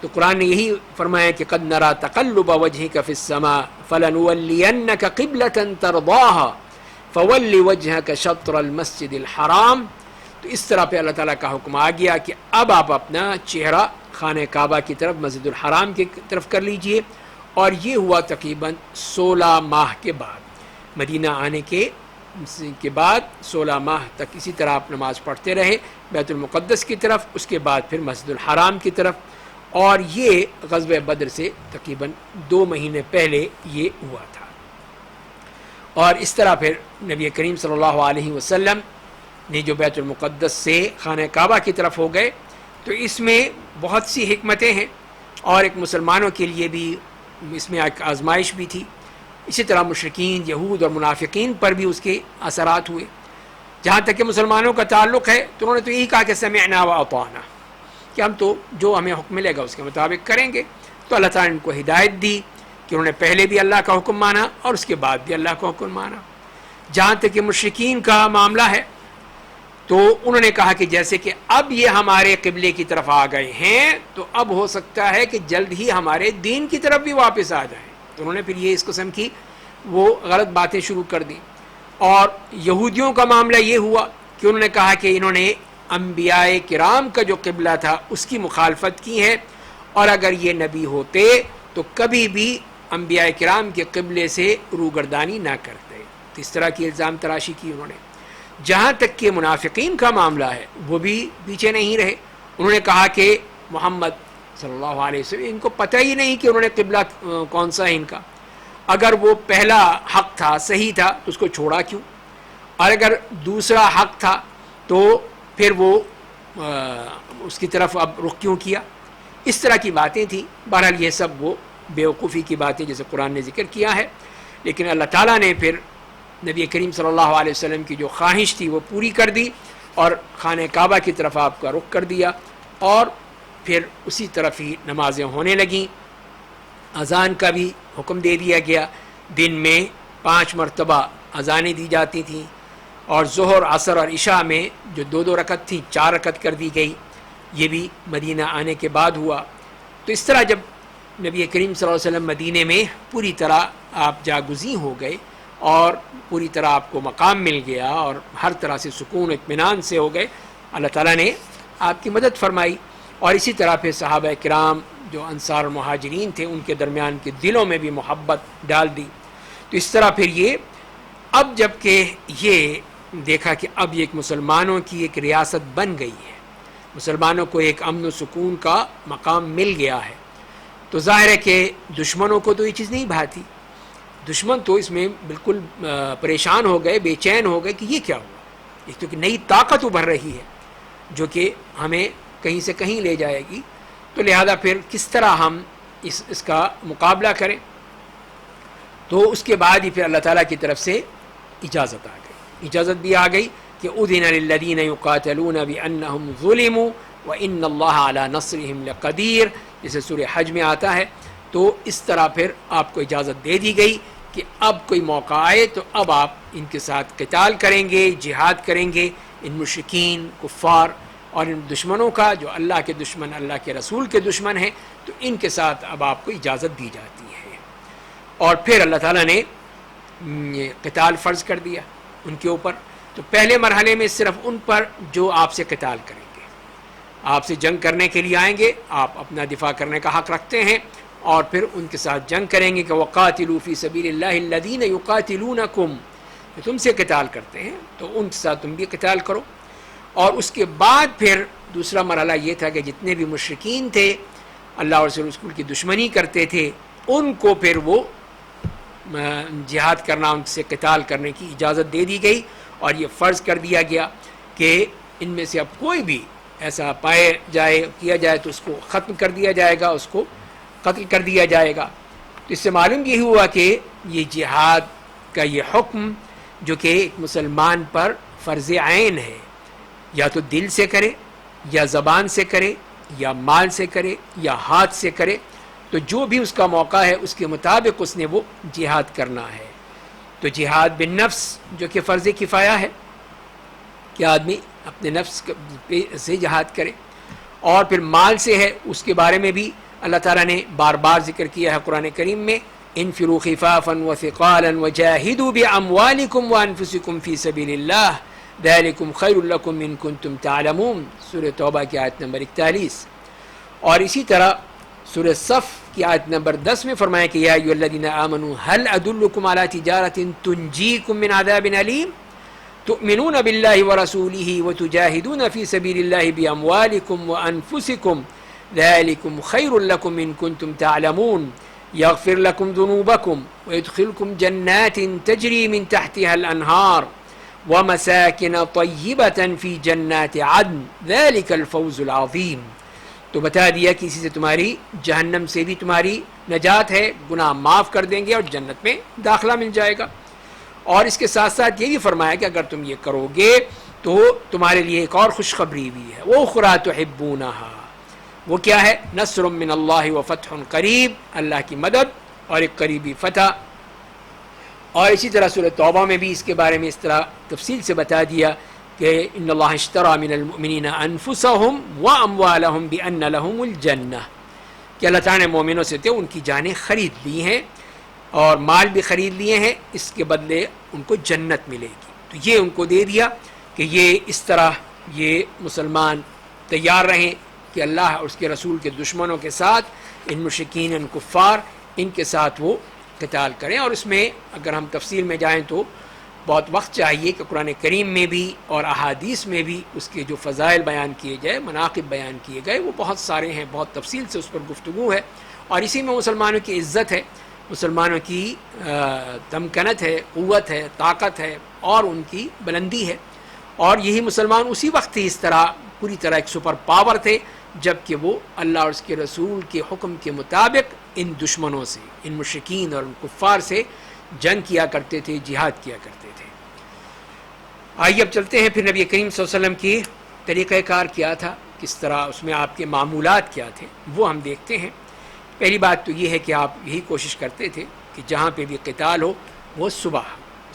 تو قرآن نے یہی فرمایا کہ قد نرى تقلب وجهك في السماء فلنولينك قبلة ترضاها فول وجهك شطر المسجد الحرام۔ تو اس طرح پہ اللہ تعالیٰ کا حکم آ گیا کہ اب آپ اپنا چہرہ خانہ کعبہ کی طرف، مسجد الحرام کی طرف کر لیجئے۔ اور یہ ہوا تقریباً 16 ماہ کے بعد، مدینہ آنے کے بعد 16 ماہ تک اسی طرح آپ نماز پڑھتے رہے بیت المقدس کی طرف، اس کے بعد پھر مسجد الحرام کی طرف۔ اور یہ غزوہ بدر سے تقریباً 2 مہینے پہلے یہ ہوا تھا۔ اور اس طرح پھر نبی کریم صلی اللہ علیہ وسلم نے جو بیت المقدس سے خانہ کعبہ کی طرف ہو گئے، تو اس میں بہت سی حکمتیں ہیں، اور ایک مسلمانوں کے لیے بھی اس میں ایک آزمائش بھی تھی۔ اسی طرح مشرکین، یہود اور منافقین پر بھی اس کے اثرات ہوئے۔ جہاں تک کہ مسلمانوں کا تعلق ہے تو انہوں نے تو یہی کہا کہ سمعنا واطعنا، کہ ہم تو جو ہمیں حکم ملے گا اس کے مطابق کریں گے۔ تو اللہ تعالیٰ نے ان کو ہدایت دی کہ انہوں نے پہلے بھی اللہ کا حکم مانا اور اس کے بعد بھی اللہ کا حکم مانا۔ جہاں تک کہ مشرکین کا معاملہ ہے تو انہوں نے کہا کہ جیسے کہ اب یہ ہمارے قبلے کی طرف آ گئے ہیں تو اب ہو سکتا ہے کہ جلد ہی ہمارے دین کی طرف بھی واپس آ جائیں۔ تو انہوں نے پھر یہ اس قسم کی وہ غلط باتیں شروع کر دی۔ اور یہودیوں کا معاملہ یہ ہوا کہ انہوں نے کہا کہ انہوں نے انبیاء کرام کا جو قبلہ تھا اس کی مخالفت کی ہے، اور اگر یہ نبی ہوتے تو کبھی بھی انبیاء کرام کے قبلے سے روگردانی نہ کرتے۔ تو اس طرح کی الزام تراشی کی انہوں نے۔ جہاں تک کہ منافقین کا معاملہ ہے وہ بھی پیچھے نہیں رہے، انہوں نے کہا کہ محمد صلی اللہ علیہ وسلم ان کو پتہ ہی نہیں کہ انہوں نے قبلہ کون سا ہے ان کا، اگر وہ پہلا حق تھا، صحیح تھا، تو اس کو چھوڑا کیوں، اور اگر دوسرا حق تھا تو پھر وہ اس کی طرف اب رخ کیوں کیا۔ اس طرح کی باتیں تھیں۔ بہرحال یہ سب وہ بیوقوفی کی باتیں جیسے قرآن نے ذکر کیا ہے، لیکن اللہ تعالیٰ نے پھر نبی کریم صلی اللہ علیہ وسلم کی جو خواہش تھی وہ پوری کر دی، اور خانہ کعبہ کی طرف آپ کا رخ کر دیا، اور پھر اسی طرف ہی نمازیں ہونے لگیں۔ اذان کا بھی حکم دے دیا گیا، دن میں 5 مرتبہ اذانیں دی جاتی تھیں، اور ظہر، عصر اور عشاء میں جو 2 رکعت تھی 4 رکعت کر دی گئی۔ یہ بھی مدینہ آنے کے بعد ہوا۔ تو اس طرح جب نبی کریم صلی اللہ علیہ وسلم مدینے میں پوری طرح آپ جاگزیں ہو گئے اور پوری طرح آپ کو مقام مل گیا اور ہر طرح سے سکون اطمینان سے ہو گئے، اللہ تعالیٰ نے آپ کی مدد فرمائی۔ اور اسی طرح پھر صحابہ کرام جو انصار مہاجرین تھے ان کے درمیان کے دلوں میں بھی محبت ڈال دی۔ تو اس طرح پھر یہ اب جب کہ یہ دیکھا کہ اب یہ ایک مسلمانوں کی ایک ریاست بن گئی ہے، مسلمانوں کو ایک امن و سکون کا مقام مل گیا ہے، تو ظاہر ہے کہ دشمنوں کو تو یہ چیز نہیں بھاتی، دشمن تو اس میں بالکل پریشان ہو گئے، بے چین ہو گئے کہ یہ کیا ہوا، ایک تو کہ نئی طاقت ابھر رہی ہے جو کہ ہمیں کہیں سے کہیں لے جائے گی، تو لہذا پھر کس طرح ہم اس کا مقابلہ کریں. تو اس کے بعد ہی پھر اللہ تعالیٰ کی طرف سے اجازت آ گئی، اجازت بھی آ گئی کہ اذن للذین یقاتلون بانہم ظلموا وان اللہ علی نصرہم لقدیر، جیسے سورہ حج میں آتا ہے. تو اس طرح پھر آپ کو اجازت دے دی گئی کہ اب کوئی موقع آئے تو اب آپ ان کے ساتھ قتال کریں گے، جہاد کریں گے، ان مشرکین کفار اور ان دشمنوں کا جو اللہ کے دشمن، اللہ کے رسول کے دشمن ہیں، تو ان کے ساتھ اب آپ کو اجازت دی جاتی ہے. اور پھر اللہ تعالیٰ نے قتال فرض کر دیا ان کے اوپر. تو پہلے مرحلے میں صرف ان پر جو آپ سے قتال کریں گے، آپ سے جنگ کرنے کے لیے آئیں گے، آپ اپنا دفاع کرنے کا حق رکھتے ہیں، اور پھر ان کے ساتھ جنگ کریں گے کہ وَقَاتِلُوا فِي سَبِيلِ اللَّهِ الَّذِينَ يُقَاتِلُونَكُمْ، جو تم سے قتال کرتے ہیں تو ان کے ساتھ تم بھی قتال کرو. اور اس کے بعد پھر دوسرا مرحلہ یہ تھا کہ جتنے بھی مشرکین تھے، اللہ اور رسول کی دشمنی کرتے تھے، ان کو پھر وہ جہاد کرنا، ان سے قتال کرنے کی اجازت دے دی گئی. اور یہ فرض کر دیا گیا کہ ان میں سے اب کوئی بھی ایسا پائے جائے، کیا جائے تو اس کو ختم کر دیا جائے گا، اس کو قتل کر دیا جائے گا. تو اس سے معلوم یہ ہوا کہ یہ جہاد کا یہ حکم جو کہ ایک مسلمان پر فرض عین ہے، یا تو دل سے کرے، یا زبان سے کرے، یا مال سے کرے، یا ہاتھ سے کرے، تو جو بھی اس کا موقع ہے اس کے مطابق اس نے وہ جہاد کرنا ہے. تو جہاد بالنفس جو کہ فرض کفایہ ہے کہ آدمی اپنے نفس سے جہاد کرے، اور پھر مال سے ہے، اس کے بارے میں بھی اللہ تعالیٰ نے بار بار ذکر کیا ہے قرآن کریم میں، انفروا خفافا وثقالا وجاہدوا باموالکم وانفسکم فی سبیل اللہ ذلکم خیر لکم ان کنتم تعلمون، سورہ توبہ کی آیت نمبر 41. اور اسی طرح سورہ صف کی آیت نمبر 10 میں فرمایا کہ یا ایھا الذین آمنوا هل ادلکم علی تجارۃ تنجیکم من عذاب علیم تؤمنون باللہ ورسولہ وتجاہدون فی سبیل اللہ باموالکم وانفسکم ذلکم خیر لکم ان کنتم تعلمون یغفر لکم ذنوبکم ویدخلکم جنات تجری من تحتها الانہار ومساکن طیبۃ فی جنات عدن ذلک الفوز العظیم. تو بتا دیا کہ اسی سے تمہاری جہنم سے بھی تمہاری نجات ہے، گناہ معاف کر دیں گے اور جنت میں داخلہ مل جائے گا. اور اس کے ساتھ ساتھ یہ بھی فرمایا کہ اگر تم یہ کرو گے تو تمہارے لیے ایک اور خوشخبری بھی ہے، وَأُخْرَىٰ تُحِبُّونَهَا، وہ کیا ہے؟ نصر من اللہ وفتح قریب، اللہ کی مدد اور ایک قریبی فتح. اور اسی طرح سورہ توبہ میں بھی اس کے بارے میں اس طرح تفصیل سے بتا دیا کہ ان اللہ اشترى من المؤمنین انفسهم واموالهم بان لهم الجنہ، کہ اللہ تعالیٰ نے مومنوں سے ان کی جانیں خرید لی ہیں اور مال بھی خرید لیے ہیں، اس کے بدلے ان کو جنت ملے گی. تو یہ ان کو دے دیا کہ یہ اس طرح یہ مسلمان تیار رہیں کہ اللہ اور اس کے رسول کے دشمنوں کے ساتھ، ان مشرکین، ان کفار، ان کے ساتھ وہ قتال کریں. اور اس میں اگر ہم تفصیل میں جائیں تو بہت وقت چاہیے کہ قرآن کریم میں بھی اور احادیث میں بھی اس کے جو فضائل بیان کیے گئے، مناقب بیان کیے گئے، وہ بہت سارے ہیں، بہت تفصیل سے اس پر گفتگو ہے. اور اسی میں مسلمانوں کی عزت ہے، مسلمانوں کی تمکنت ہے، قوت ہے، طاقت ہے اور ان کی بلندی ہے. اور یہی مسلمان اسی وقت ہی اس طرح پوری طرح ایک سپر پاور تھے جب کہ وہ اللہ اور اس کے رسول کے حکم کے مطابق ان دشمنوں سے، ان مشرکین اور ان کفار سے جنگ کیا کرتے تھے، جہاد کیا کرتے تھے. آئیے اب چلتے ہیں پھر نبی کریم صلی اللہ علیہ وسلم کی طریقہ کار کیا تھا، کس طرح اس میں آپ کے معمولات کیا تھے، وہ ہم دیکھتے ہیں. پہلی بات تو یہ ہے کہ آپ یہی کوشش کرتے تھے کہ جہاں پہ بھی قتال ہو وہ صبح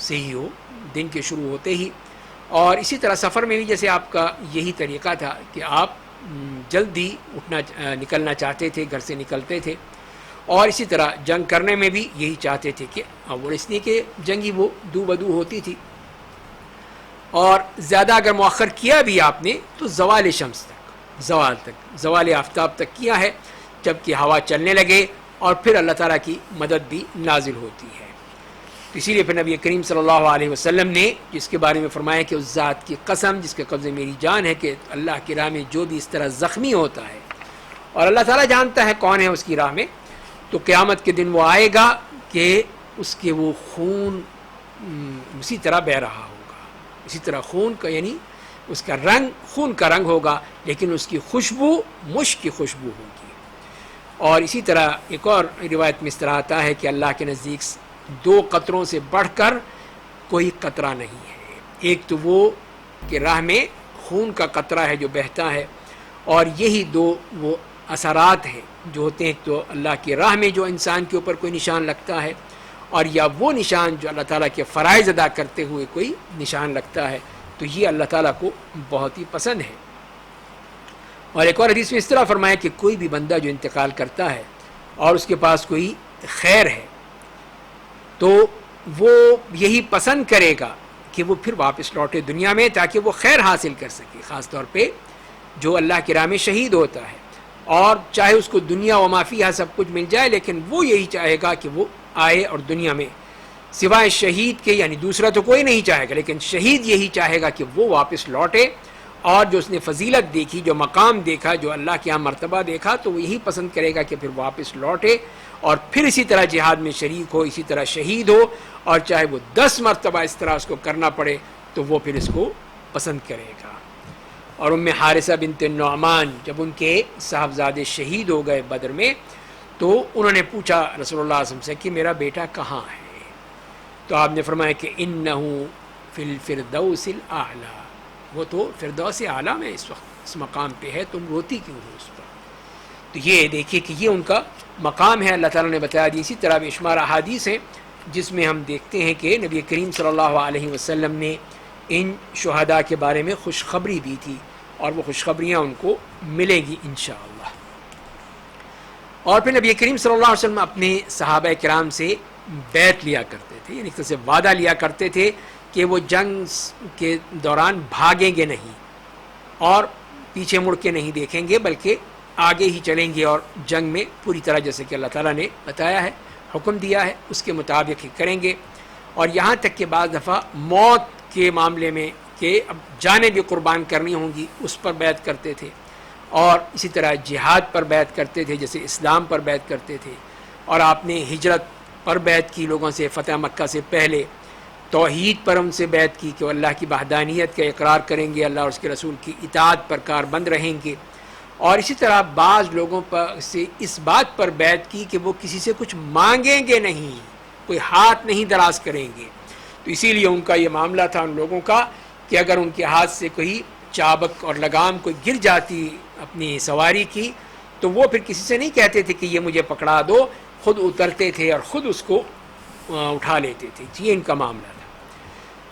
سے ہی ہو، دن کے شروع ہوتے ہی. اور اسی طرح سفر میں بھی جیسے آپ کا یہی طریقہ تھا کہ آپ جلدی نکلنا چاہتے تھے، گھر سے نکلتے تھے. اور اسی طرح جنگ کرنے میں بھی یہی چاہتے تھے کہ اور اس لیے کہ جنگی وہ دو بدو ہوتی تھی. اور زیادہ اگر مؤخر کیا بھی آپ نے تو زوال شمس تک، زوال آفتاب تک کیا ہے، جب کہ ہوا چلنے لگے اور پھر اللہ تعالیٰ کی مدد بھی نازل ہوتی ہے. اسی لیے پھر نبی کریم صلی اللہ علیہ وسلم نے جس کے بارے میں فرمایا کہ اس ذات کی قسم جس کے قبضے میری جان ہے کہ اللہ کی راہ میں جو بھی اس طرح زخمی ہوتا ہے، اور اللہ تعالیٰ جانتا ہے کون ہے اس کی راہ میں، تو قیامت کے دن وہ آئے گا کہ اس کے وہ خون اسی طرح بہہ رہا ہوگا، اسی طرح خون کا یعنی اس کا رنگ خون کا رنگ ہوگا، لیکن اس کی خوشبو مشک کی خوشبو ہوگی۔ اور اسی طرح ایک اور روایت میں اس طرح آتا ہے کہ اللہ کے نزدیک 2 قطروں سے بڑھ کر کوئی قطرہ نہیں ہے، ایک تو وہ کہ راہ میں خون کا قطرہ ہے جو بہتا ہے، اور یہی 2 وہ اثرات ہیں جو ہوتے ہیں، تو اللہ کی راہ میں جو انسان کے اوپر کوئی نشان لگتا ہے، اور یا وہ نشان جو اللہ تعالیٰ کے فرائض ادا کرتے ہوئے کوئی نشان لگتا ہے، تو یہ اللہ تعالیٰ کو بہت ہی پسند ہے۔ اور ایک اور حدیث میں اس طرح فرمایا کہ کوئی بھی بندہ جو انتقال کرتا ہے اور اس کے پاس کوئی خیر ہے تو وہ یہی پسند کرے گا کہ وہ پھر واپس لوٹے دنیا میں تاکہ وہ خیر حاصل کر سکے، خاص طور پہ جو اللہ کی راہ میں شہید ہوتا ہے، اور چاہے اس کو دنیا و ما فیہا سب کچھ مل جائے، لیکن وہ یہی چاہے گا کہ وہ آئے اور دنیا میں سوائے شہید کے، یعنی دوسرا تو کوئی نہیں چاہے گا، لیکن شہید یہی چاہے گا کہ وہ واپس لوٹے، اور جو اس نے فضیلت دیکھی، جو مقام دیکھا، جو اللہ کے یہاں مرتبہ دیکھا، تو وہ یہی پسند کرے گا کہ پھر واپس لوٹے اور پھر اسی طرح جہاد میں شریک ہو، اسی طرح شہید ہو، اور چاہے وہ 10 مرتبہ اس طرح اس کو کرنا پڑے تو وہ پھر اس کو پسند کرے گا۔ اور ام حارثہ بنت نعمان جب ان کے صاحبزادے شہید ہو گئے بدر میں، تو انہوں نے پوچھا رسول اللہ صلی اللہ علیہ وسلم سے کہ میرا بیٹا کہاں ہے؟ تو آپ نے فرمایا کہ انہ فی الفردوس الاعلی، وہ تو فردوس اعلیٰ میں اس وقت اس مقام پہ ہے، تم روتی کیوں ہو اس پر؟ تو یہ دیکھیے کہ یہ ان کا مقام ہے، اللہ تعالیٰ نے بتایا دی۔ اسی طرح بے شمار احادیث ہیں جس میں ہم دیکھتے ہیں کہ نبی کریم صلی اللہ علیہ وسلم نے ان شہداء کے بارے میں خوشخبری دی تھی، اور وہ خوشخبریاں ان کو ملیں گی انشاءاللہ۔ اور پھر نبی کریم صلی اللہ علیہ وسلم اپنے صحابہ کرام سے بیعت لیا کرتے تھے، یعنی ایک طرح سے وعدہ لیا کرتے تھے کہ وہ جنگ کے دوران بھاگیں گے نہیں اور پیچھے مڑ کے نہیں دیکھیں گے، بلکہ آگے ہی چلیں گے، اور جنگ میں پوری طرح جیسے کہ اللہ تعالیٰ نے بتایا ہے، حکم دیا ہے، اس کے مطابق ہی کریں گے۔ اور یہاں تک کہ بعض دفعہ موت کے معاملے میں کہ اب جانیں بھی قربان کرنی ہوں گی، اس پر بیعت کرتے تھے، اور اسی طرح جہاد پر بیعت کرتے تھے، جیسے اسلام پر بیعت کرتے تھے، اور آپ نے ہجرت پر بیعت کی لوگوں سے فتح مکہ سے پہلے، توحید پر ان سے بیعت کی کہ وہ اللہ کی وحدانیت کا اقرار کریں گے، اللہ اور اس کے رسول کی اطاعت پر کاربند رہیں گے، اور اسی طرح بعض لوگوں پر سے اس بات پر بیعت کی کہ وہ کسی سے کچھ مانگیں گے نہیں، کوئی ہاتھ نہیں دراز کریں گے۔ تو اسی لیے ان کا یہ معاملہ تھا ان لوگوں کا کہ اگر ان کے ہاتھ سے کوئی چابک اور لگام کوئی گر جاتی اپنی سواری کی، تو وہ پھر کسی سے نہیں کہتے تھے کہ یہ مجھے پکڑا دو، خود اترتے تھے اور خود اس کو اٹھا لیتے تھے۔ یہ ان کا معاملہ تھا۔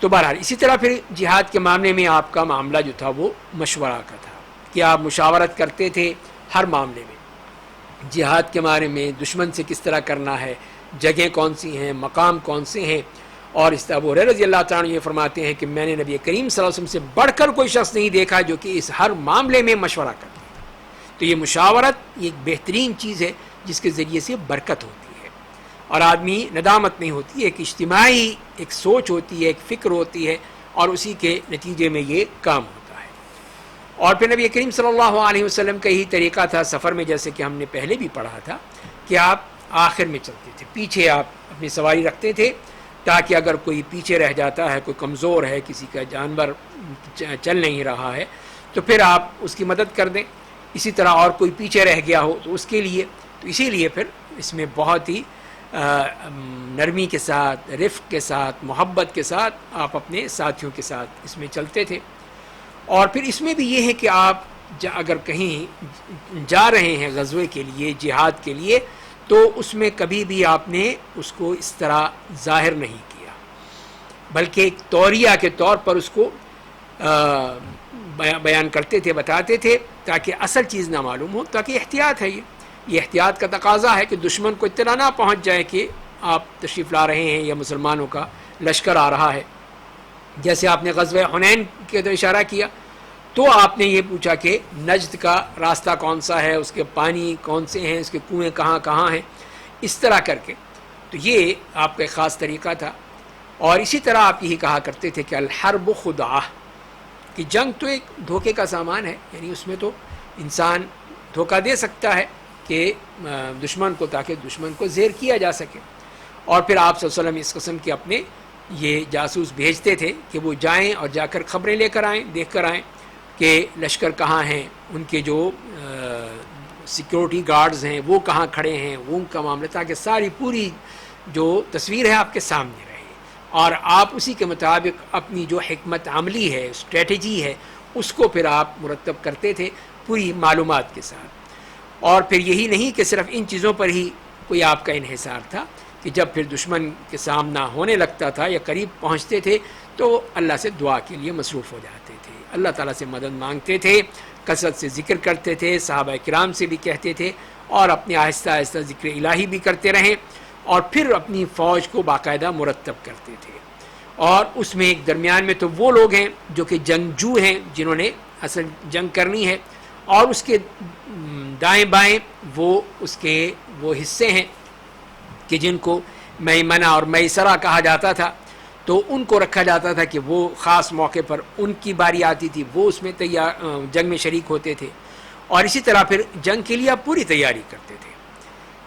تو بہرحال اسی طرح پھر جہاد کے معاملے میں آپ کا معاملہ جو تھا وہ مشورہ کا تھا کہ آپ مشاورت کرتے تھے ہر معاملے میں، جہاد کے بارے میں، دشمن سے کس طرح کرنا ہے، جگہیں کون سی ہیں، مقام کون سے ہیں۔ اور اس طرح ابو ہریرہ رضی اللہ تعالیٰ عنہ یہ فرماتے ہیں کہ میں نے نبی کریم صلی اللہ علیہ وسلم سے بڑھ کر کوئی شخص نہیں دیکھا جو کہ اس ہر معاملے میں مشورہ کرتا ہے۔ تو یہ مشاورت یہ ایک بہترین چیز ہے جس کے ذریعے سے برکت ہوتی ہے، اور آدمی ندامت نہیں ہوتی، ایک اجتماعی ایک سوچ ہوتی ہے، ایک فکر ہوتی ہے، اور اسی کے نتیجے میں یہ کام ہوتا ہے۔ اور پھر نبی کریم صلی اللہ علیہ وسلم کا یہی طریقہ تھا سفر میں، جیسے کہ ہم نے پہلے بھی پڑھا تھا کہ آپ آخر میں چلتے تھے، پیچھے آپ اپنی سواری رکھتے تھے تاکہ اگر کوئی پیچھے رہ جاتا ہے، کوئی کمزور ہے، کسی کا جانور چل نہیں رہا ہے، تو پھر آپ اس کی مدد کر دیں۔ اسی طرح اور کوئی پیچھے رہ گیا ہو تو اس کے لیے، تو اسی لیے پھر اس میں بہت ہی نرمی کے ساتھ، رفق کے ساتھ، محبت کے ساتھ آپ اپنے ساتھیوں کے ساتھ اس میں چلتے تھے۔ اور پھر اس میں بھی یہ ہے کہ آپ اگر کہیں جا رہے ہیں غزوے کے لیے، جہاد کے لیے، تو اس میں کبھی بھی آپ نے اس کو اس طرح ظاہر نہیں کیا، بلکہ ایک توریہ کے طور پر اس کو بیان کرتے تھے، بتاتے تھے، تاکہ اصل چیز نہ معلوم ہو، تاکہ احتیاط ہے، یہ احتیاط کا تقاضا ہے کہ دشمن کو اطلاع نہ پہنچ جائے کہ آپ تشریف لا رہے ہیں یا مسلمانوں کا لشکر آ رہا ہے۔ جیسے آپ نے غزوہ حنین کے تو اشارہ کیا، تو آپ نے یہ پوچھا کہ نجد کا راستہ کون سا ہے، اس کے پانی کون سے ہیں، اس کے کنویں کہاں کہاں ہیں، اس طرح کر کے۔ تو یہ آپ کا ایک خاص طریقہ تھا۔ اور اسی طرح آپ یہی کہا کرتے تھے کہ الحرب خدعہ، کہ جنگ تو ایک دھوکے کا سامان ہے، یعنی اس میں تو انسان دھوکہ دے سکتا ہے کہ دشمن کو، تاکہ دشمن کو زیر کیا جا سکے۔ اور پھر آپ صلی اللہ علیہ وسلم اس قسم کے اپنے یہ جاسوس بھیجتے تھے کہ وہ جائیں اور جا کر خبریں لے کر آئیں، دیکھ کر آئیں کہ لشکر کہاں ہیں، ان کے جو سیکیورٹی گارڈز ہیں وہ کہاں کھڑے ہیں، وہ ان کا معاملہ، تاکہ ساری پوری جو تصویر ہے آپ کے سامنے رہے اور آپ اسی کے مطابق اپنی جو حکمت عملی ہے، اسٹریٹجی ہے، اس کو پھر آپ مرتب کرتے تھے پوری معلومات کے ساتھ۔ اور پھر یہی نہیں کہ صرف ان چیزوں پر ہی کوئی آپ کا انحصار تھا کہ جب پھر دشمن کے سامنا ہونے لگتا تھا یا قریب پہنچتے تھے تو اللہ سے دعا کے لیے مصروف ہو جاتے تھے، اللہ تعالیٰ سے مدد مانگتے تھے، کثرت سے ذکر کرتے تھے، صحابہ کرام سے بھی کہتے تھے اور اپنے آہستہ آہستہ ذکر الہی بھی کرتے رہیں اور پھر اپنی فوج کو باقاعدہ مرتب کرتے تھے۔ اور اس میں ایک درمیان میں تو وہ لوگ ہیں جو کہ جنگجو ہیں، جنہوں نے اصل جنگ کرنی ہے، اور اس کے دائیں بائیں وہ اس کے وہ حصے ہیں کہ جن کو میمنہ اور میسرہ کہا جاتا تھا، تو ان کو رکھا جاتا تھا کہ وہ خاص موقع پر ان کی باری آتی تھی، وہ اس میں جنگ میں شریک ہوتے تھے، اور اسی طرح پھر جنگ کے لیے آپ پوری تیاری کرتے تھے۔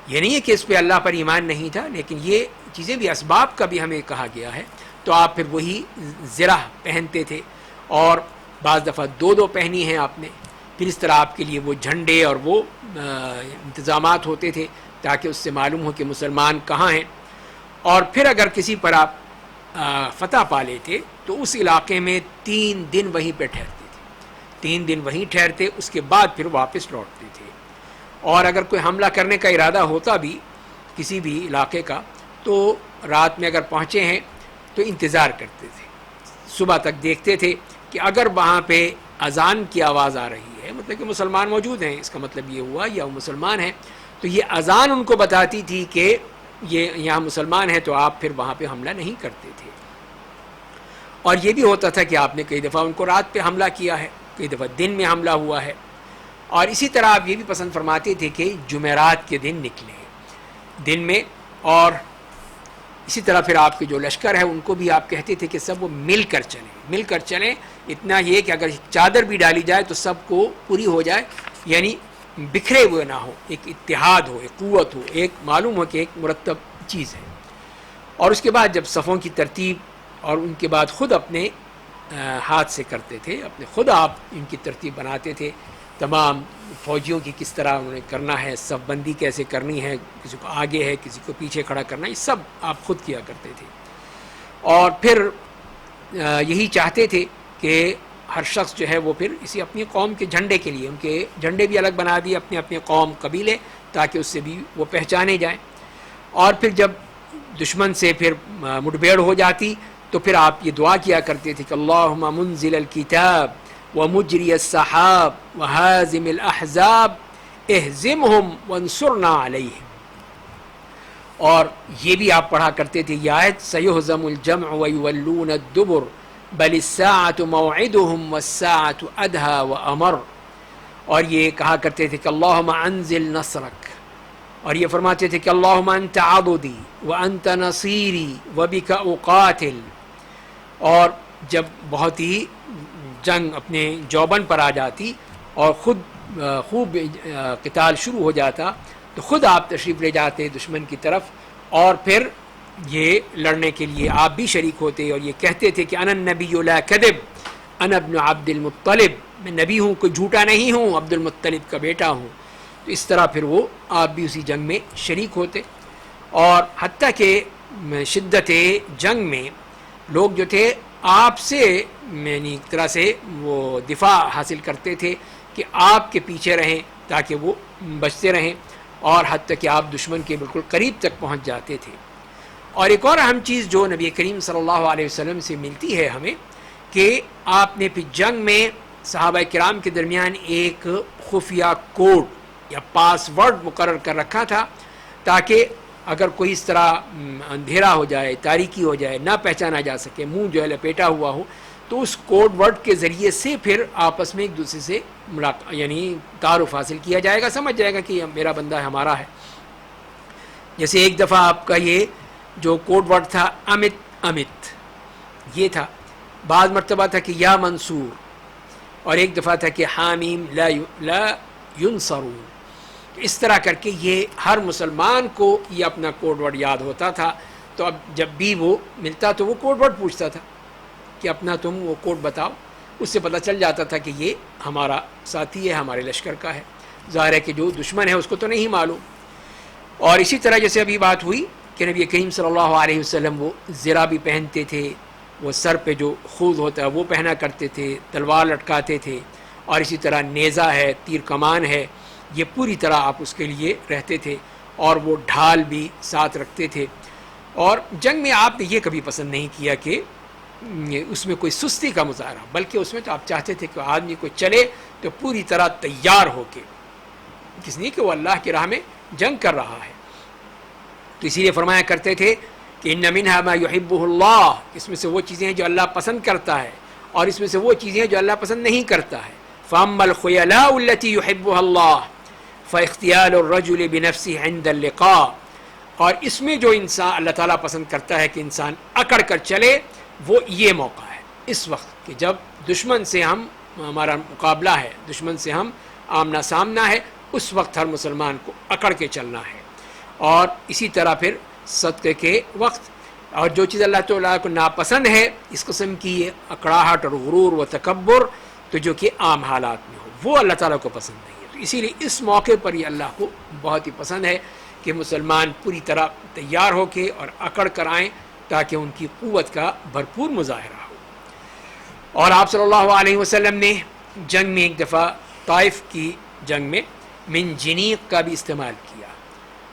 یہ نہیں ہے کہ اس پہ اللہ پر ایمان نہیں تھا، لیکن یہ چیزیں بھی اسباب کا بھی ہمیں کہا گیا ہے، تو آپ پھر وہی زرہ پہنتے تھے، اور بعض دفعہ دو پہنی ہیں آپ نے، پھر اس طرح آپ کے لیے وہ جھنڈے اور وہ انتظامات ہوتے تھے تاکہ اس سے معلوم ہو کہ مسلمان کہاں ہیں۔ اور پھر اگر کسی پر آپ فتح پا لیتے تو اس علاقے میں 3 دن وہیں پہ ٹھہرتے تھے، 3 دن وہیں ٹھہرتے، اس کے بعد پھر واپس لوٹتے تھے۔ اور اگر کوئی حملہ کرنے کا ارادہ ہوتا بھی کسی بھی علاقے کا، تو رات میں اگر پہنچے ہیں تو انتظار کرتے تھے، صبح تک دیکھتے تھے کہ اگر وہاں پہ اذان کی آواز آ رہی ہے، مطلب کہ مسلمان موجود ہیں، اس کا مطلب یہ ہوا یا وہ مسلمان ہیں، تو یہ اذان ان کو بتاتی تھی کہ یہ یہاں مسلمان ہیں، تو آپ پھر وہاں پہ حملہ نہیں کرتے تھے۔ اور یہ بھی ہوتا تھا کہ آپ نے کئی دفعہ ان کو رات پہ حملہ کیا ہے، کئی دفعہ دن میں حملہ ہوا ہے، اور اسی طرح آپ یہ بھی پسند فرماتے تھے کہ جمعرات کے دن نکلیں دن میں، اور اسی طرح پھر آپ کے جو لشکر ہے ان کو بھی آپ کہتے تھے کہ سب وہ مل کر چلیں، اتنا یہ کہ اگر چادر بھی ڈالی جائے تو سب کو پوری ہو جائے، یعنی بکھرے ہوئے نہ ہو، ایک اتحاد ہو، ایک قوت ہو، ایک معلوم ہو کہ ایک مرتب چیز ہے۔ اور اس کے بعد جب صفوں کی ترتیب، اور ان کے بعد خود اپنے ہاتھ سے کرتے تھے، اپنے خود آپ ان کی ترتیب بناتے تھے، تمام فوجیوں کی کس طرح انہیں کرنا ہے، صف بندی کیسے کرنی ہے، کسی کو آگے ہے کسی کو پیچھے کھڑا کرنا ہے، یہ سب آپ خود کیا کرتے تھے۔ اور پھر یہی چاہتے تھے کہ ہر شخص جو ہے وہ پھر اسی اپنی قوم کے جھنڈے کے لیے، ان کے جھنڈے بھی الگ بنا دیے اپنے اپنے قوم قبیلے، تاکہ اس سے بھی وہ پہچانے جائیں۔ اور پھر جب دشمن سے پھر مٹبھیڑ ہو جاتی تو پھر آپ یہ دعا کیا کرتے تھے کہ اللہم منزل الکتاب ومجری السحاب وہازم الاحزاب اہزمہم وانصرنا علیہم۔ اور یہ بھی آپ پڑھا کرتے تھے یہ آیت، سیہزم الجمع ویولون الدبر بل الساعة موعدهم والساعة ادہا وامر۔ اور یہ کہا کرتے تھے کہ اللہم انزل نصرک، اور یہ فرماتے تھے کہ اللہم انت عبدی وانت نصیری وبک اقاتل۔ اور جب بہت ہی جنگ اپنے جوبن پر آ جاتی اور خود خوب قتال شروع ہو جاتا تو خود آپ تشریف لے جاتے دشمن کی طرف، اور پھر یہ لڑنے کے لیے آپ بھی شریک ہوتے، اور یہ کہتے تھے کہ انا النبی لا کذب انا ابن عبد المطلب، میں نبی ہوں، کوئی جھوٹا نہیں ہوں، عبد المطلب کا بیٹا ہوں۔ تو اس طرح پھر وہ آپ بھی اسی جنگ میں شریک ہوتے، اور حتیٰ کہ شدت جنگ میں لوگ جو تھے آپ سے یعنی ایک طرح سے وہ دفاع حاصل کرتے تھے کہ آپ کے پیچھے رہیں تاکہ وہ بچتے رہیں، اور حتیٰ کہ آپ دشمن کے بالکل قریب تک پہنچ جاتے تھے۔ اور ایک اور اہم چیز جو نبی کریم صلی اللہ علیہ وسلم سے ملتی ہے ہمیں، کہ آپ نے پھر جنگ میں صحابہ کرام کے درمیان ایک خفیہ کوڈ یا پاس ورڈ مقرر کر رکھا تھا، تاکہ اگر کوئی اس طرح اندھیرا ہو جائے، تاریکی ہو جائے، نہ پہچانا جا سکے، منہ جو ہے لپیٹا ہوا ہو، تو اس کوڈ ورڈ کے ذریعے سے پھر آپس میں ایک دوسرے سے یعنی تعارف حاصل کیا جائے گا، سمجھ جائے گا کہ میرا بندہ ہمارا ہے۔ جیسے ایک دفعہ آپ کا یہ جو کوڈ ورڈ تھا امت یہ تھا، بعض مرتبہ تھا کہ یا منصور، اور ایک دفعہ تھا کہ حامیم لا ینصرون۔ اس طرح کر کے یہ ہر مسلمان کو یہ اپنا کوڈ ورڈ یاد ہوتا تھا. تو اب جب بھی وہ ملتا تو وہ کوڈ ورڈ پوچھتا تھا کہ اپنا تم وہ کوڈ بتاؤ. اس سے پتہ چل جاتا تھا کہ یہ ہمارا ساتھی ہے, ہمارے لشکر کا ہے. ظاہر ہے کہ جو دشمن ہے اس کو تو نہیں معلوم. اور اسی طرح جیسے ابھی بات ہوئی کہ نبی کریم صلی اللہ علیہ وسلم وہ زرہ بھی پہنتے تھے, وہ سر پہ جو خود ہوتا ہے وہ پہنا کرتے تھے, تلوار لٹکاتے تھے, اور اسی طرح نیزہ ہے, تیر کمان ہے, یہ پوری طرح آپ اس کے لیے رہتے تھے. اور وہ ڈھال بھی ساتھ رکھتے تھے. اور جنگ میں آپ نے یہ کبھی پسند نہیں کیا کہ اس میں کوئی سستی کا مظاہرہ, بلکہ اس میں تو آپ چاہتے تھے کہ آدمی کو چلے تو پوری طرح تیار ہو کے, کس لیے کہ وہ اللہ کی راہ میں جنگ کر رہا ہے. تو اسی لیے فرمایا کرتے تھے کہ ان منها ما يحبه اللہ, اس میں سے وہ چیزیں ہیں جو اللہ پسند کرتا ہے, اور اس میں سے وہ چیزیں ہیں جو اللہ پسند نہیں کرتا ہے. فاما الخيلاء التي يحبها الله فاختيال الرجل بنفسه عند اللقاء, اور اس میں جو انسان اللہ تعالیٰ پسند کرتا ہے کہ انسان اکڑ کر چلے, وہ یہ موقع ہے اس وقت کہ جب دشمن سے ہمارا مقابلہ ہے, دشمن سے ہم آمنا سامنا ہے, اس وقت ہر مسلمان کو اکڑ کے چلنا ہے. اور اسی طرح پھر صدقے کے وقت, اور جو چیز اللہ تعالیٰ کو ناپسند ہے اس قسم کی اکڑاہٹ اور غرور و تکبر, تو جو کہ عام حالات میں ہو, وہ اللہ تعالیٰ کو پسند نہیں ہے. تو اسی لیے اس موقع پر یہ اللہ کو بہت ہی پسند ہے کہ مسلمان پوری طرح تیار ہو کے اور اکڑ کر آئیں تاکہ ان کی قوت کا بھرپور مظاہرہ ہو. اور آپ صلی اللہ علیہ وسلم نے جنگ میں ایک دفعہ طائف کی جنگ میں منجنیق کا بھی استعمال کیا.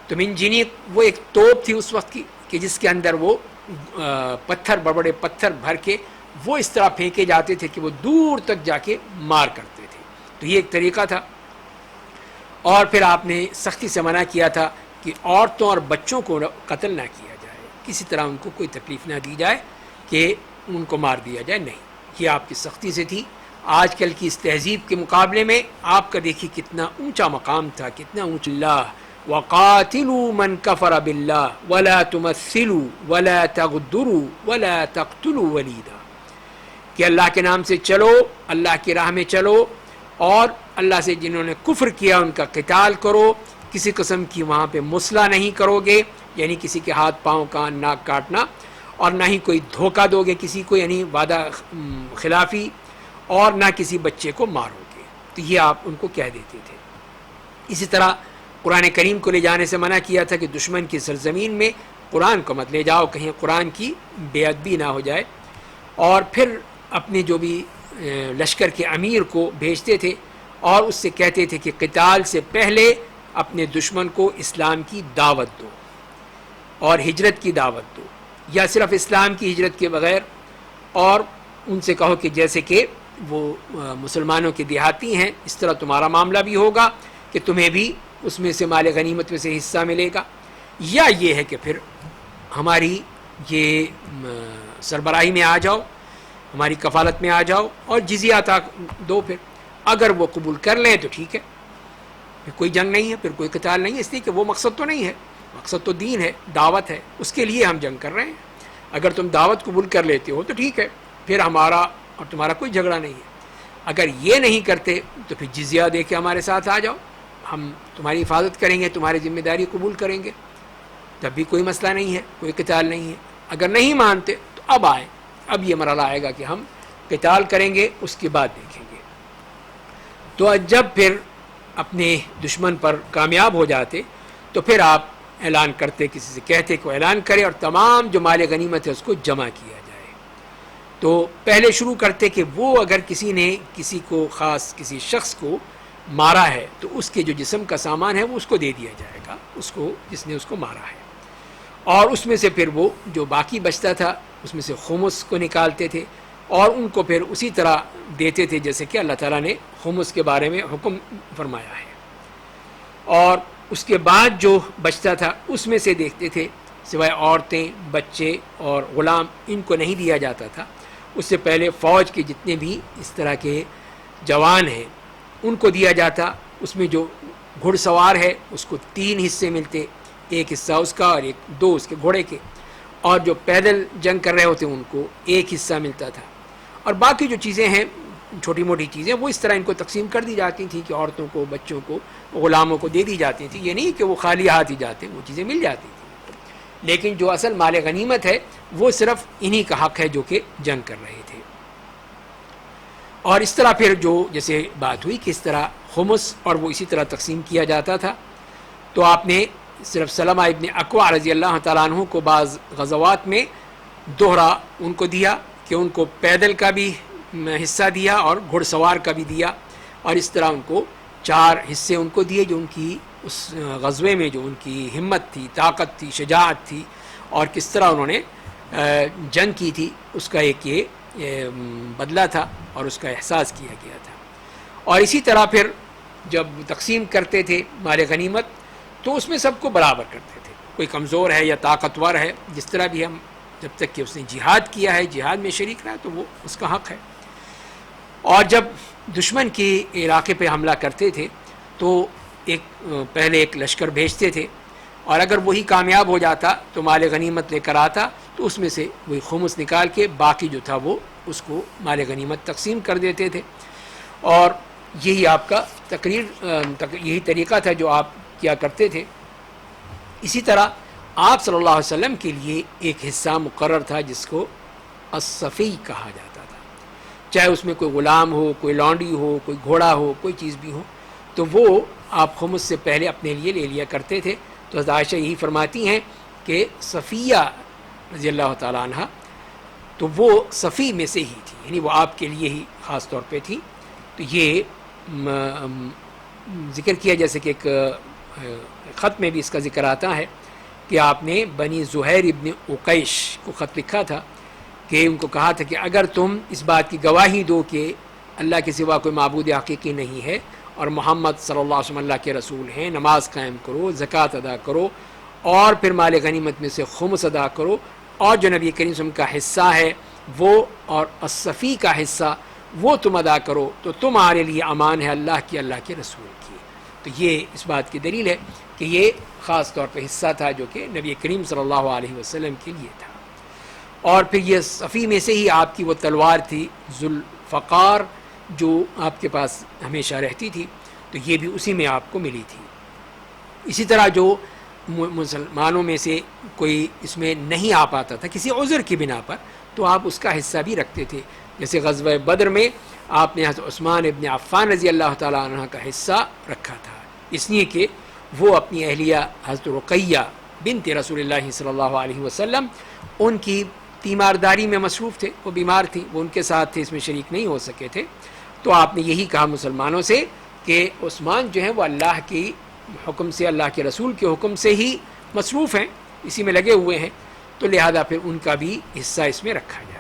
تو منجنیق وہ ایک توپ تھی اس وقت کی کہ جس کے اندر وہ پتھر, بڑے بڑے پتھر بھر کے وہ اس طرح پھینکے جاتے تھے کہ وہ دور تک جا کے مار کرتے تھے. تو یہ ایک طریقہ تھا. اور پھر آپ نے سختی سے منع کیا تھا کہ عورتوں اور بچوں کو قتل نہ کیا جائے, کسی طرح ان کو کوئی تکلیف نہ دی جائے کہ ان کو مار دیا جائے, نہیں. یہ آپ کی سختی سے تھی. آج کل کی اس تہذیب کے مقابلے میں آپ کا دیکھیے کتنا اونچا مقام تھا, کتنا اونچا. اللہ وَقَاتِلُوا مَنْ كَفَرَ بِاللَّهِ وَلَا تُمَثِّلُوا وَلَا تَغْدُرُوا وَلَا تَقْتُلُوا وَلِيدًا, کہ اللہ کے نام سے چلو, اللہ کی راہ میں چلو, اور اللہ سے جنہوں نے کفر کیا ان کا قتال کرو. کسی قسم کی وہاں پہ مسلح نہیں کرو گے, یعنی کسی کے ہاتھ پاؤں کا ناک کاٹنا, اور نہ ہی کوئی دھوکہ دو گے کسی کو, یعنی وعدہ خلافی, اور نہ کسی بچے کو مارو گے. تو یہ آپ ان کو کہہ دیتے تھے. اسی طرح قرآن کریم کو لے جانے سے منع کیا تھا کہ دشمن کی سرزمین میں قرآن کو مت لے جاؤ, کہیں قرآن کی بے ادبی نہ ہو جائے. اور پھر اپنے جو بھی لشکر کے امیر کو بھیجتے تھے اور اس سے کہتے تھے کہ قتال سے پہلے اپنے دشمن کو اسلام کی دعوت دو اور ہجرت کی دعوت دو, یا صرف اسلام کی ہجرت کے بغیر. اور ان سے کہو کہ جیسے کہ وہ مسلمانوں کے دیہاتی ہیں اس طرح تمہارا معاملہ بھی ہوگا کہ تمہیں بھی اس میں سے مال غنیمت میں سے حصہ ملے گا, یا یہ ہے کہ پھر ہماری یہ سربراہی میں آ جاؤ, ہماری کفالت میں آ جاؤ اور جزیہ عطا دو. پھر اگر وہ قبول کر لیں تو ٹھیک ہے, پھر کوئی جنگ نہیں ہے, پھر کوئی قتال نہیں ہے, اس لیے کہ وہ مقصد تو نہیں ہے. مقصد تو دین ہے, دعوت ہے, اس کے لیے ہم جنگ کر رہے ہیں. اگر تم دعوت قبول کر لیتے ہو تو ٹھیک ہے, پھر ہمارا اور تمہارا کوئی جھگڑا نہیں ہے. اگر یہ نہیں کرتے تو پھر جزیہ دے کے ہمارے ساتھ آ جاؤ, ہم تمہاری حفاظت کریں گے, تمہاری ذمہ داری قبول کریں گے, تب بھی کوئی مسئلہ نہیں ہے, کوئی قتال نہیں ہے. اگر نہیں مانتے تو اب آئیں, اب یہ مرحلہ آئے گا کہ ہم قتال کریں گے, اس کے بعد دیکھیں گے. تو جب پھر اپنے دشمن پر کامیاب ہو جاتے تو پھر آپ اعلان کرتے, کسی سے کہتے کہ وہ اعلان کرے اور تمام جو مال غنیمت ہے اس کو جمع کیا جائے. تو پہلے شروع کرتے کہ وہ اگر کسی نے کسی کو خاص کسی شخص کو مارا ہے تو اس کے جو جسم کا سامان ہے وہ اس کو دے دیا جائے گا, اس کو جس نے اس کو مارا ہے. اور اس میں سے پھر وہ جو باقی بچتا تھا اس میں سے خمس کو نکالتے تھے اور ان کو پھر اسی طرح دیتے تھے جیسے کہ اللہ تعالیٰ نے خمس کے بارے میں حکم فرمایا ہے. اور اس کے بعد جو بچتا تھا اس میں سے دیکھتے تھے, سوائے عورتیں, بچے اور غلام, ان کو نہیں دیا جاتا تھا. اس سے پہلے فوج کے جتنے بھی اس طرح کے جوان ہیں ان کو دیا جاتا. اس میں جو گھڑ سوار ہے اس کو 3 حصے ملتے, ایک حصہ اس کا اور 2 اس کے گھوڑے کے. اور جو پیدل جنگ کر رہے ہوتے ان کو 1 حصہ ملتا تھا. اور باقی جو چیزیں ہیں چھوٹی موٹی چیزیں وہ اس طرح ان کو تقسیم کر دی جاتی تھیں کہ عورتوں کو، بچوں کو، غلاموں کو دے دی جاتی تھیں. یہ نہیں کہ وہ خالی ہاتھ ہی جاتے، وہ چیزیں مل جاتی تھیں. لیکن جو اصل مال غنیمت ہے وہ صرف انہی کا حق ہے جو کہ جنگ کر رہے تھے. اور اس طرح پھر جو جیسے بات ہوئی کہ اس طرح خمس اور وہ اسی طرح تقسیم کیا جاتا تھا. تو آپ نے صرف سلمہ ابن اکوع رضی اللہ تعالیٰ عنہ کو بعض غزوات میں دوہرا ان کو دیا کہ ان کو پیدل کا بھی حصہ دیا اور گھڑ سوار کا بھی دیا. اور اس طرح ان کو 4 حصے ان کو دیے جو ان کی اس غزوے میں جو ان کی ہمت تھی، طاقت تھی، شجاعت تھی اور کس طرح انہوں نے جنگ کی تھی، اس کا ایک یہ بدلہ تھا اور اس کا احساس کیا گیا تھا. اور اسی طرح پھر جب تقسیم کرتے تھے مال غنیمت تو اس میں سب کو برابر کرتے تھے. کوئی کمزور ہے یا طاقتور ہے، جس طرح بھی ہم، جب تک کہ اس نے جہاد کیا ہے، جہاد میں شریک رہا تو وہ اس کا حق ہے. اور جب دشمن کے علاقے پہ حملہ کرتے تھے تو پہلے ایک لشکر بھیجتے تھے اور اگر وہی کامیاب ہو جاتا تو مال غنیمت لے کر آتا تو اس میں سے وہی خمس نکال کے باقی جو تھا وہ اس کو مال غنیمت تقسیم کر دیتے تھے. اور یہی آپ کا یہی طریقہ تھا جو آپ کیا کرتے تھے. اسی طرح آپ صلی اللہ علیہ وسلم کے لیے ایک حصہ مقرر تھا جس کو الصفی کہا جاتا تھا. چاہے اس میں کوئی غلام ہو، کوئی لانڈی ہو، کوئی گھوڑا ہو، کوئی چیز بھی ہو، تو وہ آپ خمس سے پہلے اپنے لیے لے لیا کرتے تھے. تو حضرت عائشہ یہی فرماتی ہیں کہ صفیہ رضی اللہ تعالیٰ عنہ تو وہ صفی میں سے ہی تھی، یعنی وہ آپ کے لیے ہی خاص طور پہ تھی. تو یہ ذکر کیا جیسے کہ ایک خط میں بھی اس کا ذکر آتا ہے کہ آپ نے بنی زہیر ابن عقیش کو خط لکھا تھا کہ ان کو کہا تھا کہ اگر تم اس بات کی گواہی دو کہ اللہ کے سوا کوئی معبود حقیقی نہیں ہے اور محمد صلی اللہ علیہ وسلم اللہ کے رسول ہیں، نماز قائم کرو، زکوٰۃ ادا کرو اور پھر مال غنیمت میں سے خمس ادا کرو اور جو نبی کریم صلی اللہ علیہ وسلم کا حصہ ہے وہ اور الصفی کا حصہ وہ تم ادا کرو تو تمہارے لیے امان ہے اللہ کی، اللہ کے رسول کی. تو یہ اس بات کی دلیل ہے کہ یہ خاص طور پہ حصہ تھا جو کہ نبی کریم صلی اللہ علیہ وسلم کے لیے تھا. اور پھر یہ صفی میں سے ہی آپ کی وہ تلوار تھی ذوالفقار جو آپ کے پاس ہمیشہ رہتی تھی، تو یہ بھی اسی میں آپ کو ملی تھی. اسی طرح جو مسلمانوں میں سے کوئی اس میں نہیں آ پاتا تھا کسی عذر کی بنا پر تو آپ اس کا حصہ بھی رکھتے تھے. جیسے غزوہ بدر میں آپ نے حضرت عثمان ابن عفان رضی اللہ تعالیٰ عنہ کا حصہ رکھا تھا، اس لیے کہ وہ اپنی اہلیہ حضرت رقیہ بنت رسول اللہ صلی اللہ علیہ وسلم ان کی تیمارداری میں مصروف تھے، وہ بیمار تھیں، وہ ان کے ساتھ تھے، اس میں شریک نہیں ہو سکے تھے. تو آپ نے یہی کہا مسلمانوں سے کہ عثمان جو ہیں وہ اللہ کی حکم سے، اللہ کے رسول کے حکم سے ہی مصروف ہیں، اسی میں لگے ہوئے ہیں، تو لہذا پھر ان کا بھی حصہ اس میں رکھا جائے.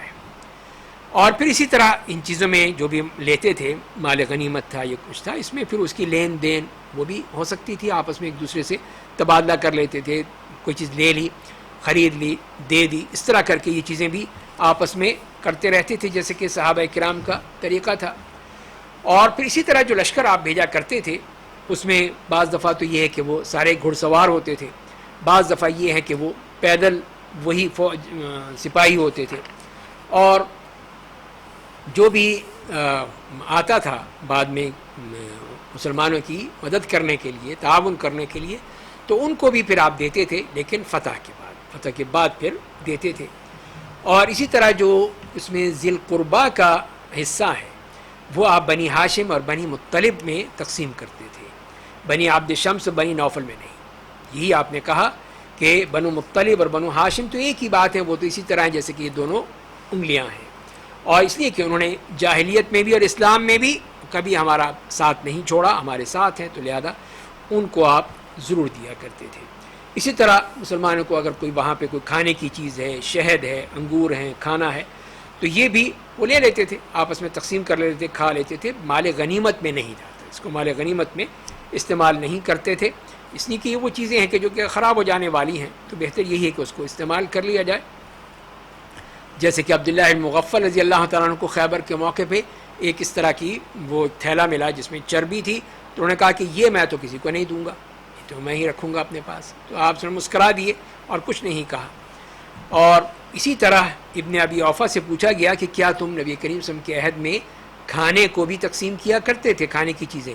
اور پھر اسی طرح ان چیزوں میں جو بھی لیتے تھے، مال غنیمت تھا، یہ کچھ تھا، اس میں پھر اس کی لین دین وہ بھی ہو سکتی تھی، آپس میں ایک دوسرے سے تبادلہ کر لیتے تھے، کوئی چیز لے لی، خرید لی، دے دی، اس طرح کر کے یہ چیزیں بھی آپس میں کرتے رہتے تھے جیسے کہ صحابہ کرام کا طریقہ تھا. اور پھر اسی طرح جو لشکر آپ بھیجا کرتے تھے اس میں بعض دفعہ تو یہ ہے کہ وہ سارے گھڑ سوار ہوتے تھے، بعض دفعہ یہ ہے کہ وہ پیدل وہی سپاہی ہوتے تھے. اور جو بھی آتا تھا بعد میں مسلمانوں کی مدد کرنے کے لیے، تعاون کرنے کے لیے، تو ان کو بھی پھر آپ دیتے تھے، لیکن فتح کے بعد پھر دیتے تھے. اور اسی طرح جو اس میں ذی القربہ کا حصہ ہے وہ آپ بنی ہاشم اور بنی مطلب میں تقسیم کرتے تھے، بنی عبد شمس بنی نوفل میں نہیں. یہی آپ نے کہا کہ بنو مطلب اور بنو ہاشم تو ایک ہی بات ہے، وہ تو اسی طرح ہے جیسے کہ یہ دونوں انگلیاں ہیں. اور اس لیے کہ انہوں نے جاہلیت میں بھی اور اسلام میں بھی کبھی ہمارا ساتھ نہیں چھوڑا، ہمارے ساتھ ہیں، تو لہذا ان کو آپ ضرور دیا کرتے تھے. اسی طرح مسلمانوں کو اگر کوئی وہاں پہ کوئی کھانے کی چیز ہے، شہد ہے، انگور ہیں، کھانا ہے، تو یہ بھی وہ لے لیتے تھے، آپس میں تقسیم کر لیتے تھے، کھا لیتے تھے. مال غنیمت میں نہیں جاتا، اس کو مال غنیمت میں استعمال نہیں کرتے تھے، اس لیے کہ یہ وہ چیزیں ہیں کہ جو کہ خراب ہو جانے والی ہیں، تو بہتر یہی ہے کہ اس کو استعمال کر لیا جائے. جیسے کہ عبداللہ المغفل رضی اللہ تعالیٰ عنہ کو خیبر کے موقع پہ ایک اس طرح کی وہ تھیلا ملا جس میں چربی تھی، تو انہوں نے کہا کہ یہ میں تو کسی کو نہیں دوں گا، یہ تو میں ہی رکھوں گا اپنے پاس. تو آپ نے مسکرا دیے اور کچھ نہیں کہا. اور اسی طرح ابن ابی اوفا سے پوچھا گیا کہ کیا تم نبی کریم صلی اللہ علیہ وسلم کے عہد میں کھانے کو بھی تقسیم کیا کرتے تھے، کھانے کی چیزیں.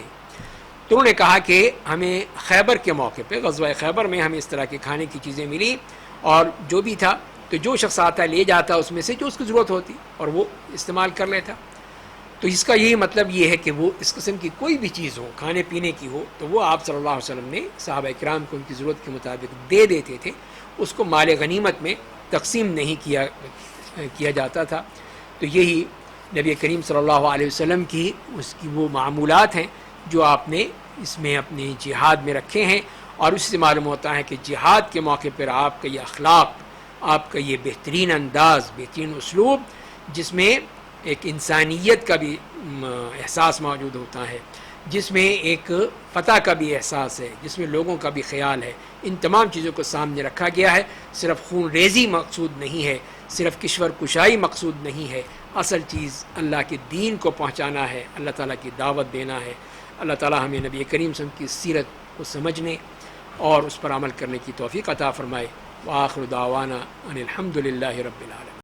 تو انہوں نے کہا کہ ہمیں خیبر کے موقع پہ، غزوہ خیبر میں ہمیں اس طرح کی کھانے کی چیزیں ملی، اور جو بھی تھا تو جو شخص آتا لے جاتا اس میں سے جو اس کی ضرورت ہوتی اور وہ استعمال کر لیتا. تو اس کا یہی مطلب یہ ہے کہ وہ اس قسم کی کوئی بھی چیز ہو، کھانے پینے کی ہو، تو وہ آپ صلی اللہ علیہ وسلم نے صحابہ کرام کو ان کی ضرورت کے مطابق دے دیتے تھے. اس کو مال غنیمت میں تقسیم نہیں کیا جاتا تھا. تو یہی نبی کریم صلی اللہ علیہ وسلم کی اس کی وہ معمولات ہیں جو آپ نے اس میں اپنے جہاد میں رکھے ہیں. اور اس سے معلوم ہوتا ہے کہ جہاد کے موقع پر آپ کا یہ اخلاق، آپ کا یہ بہترین انداز، بہترین اسلوب، جس میں ایک انسانیت کا بھی احساس موجود ہوتا ہے، جس میں ایک فتح کا بھی احساس ہے، جس میں لوگوں کا بھی خیال ہے، ان تمام چیزوں کو سامنے رکھا گیا ہے. صرف خون ریزی مقصود نہیں ہے، صرف کشور کشائی مقصود نہیں ہے. اصل چیز اللہ کے دین کو پہنچانا ہے، اللہ تعالیٰ کی دعوت دینا ہے. اللہ تعالیٰ ہمیں نبی کریم صلی اللہ علیہ وسلم کی سیرت کو سمجھنے اور اس پر عمل کرنے کی توفیق عطا فرمائے. وآخر دعوانا ان الحمد للہ رب العالمین.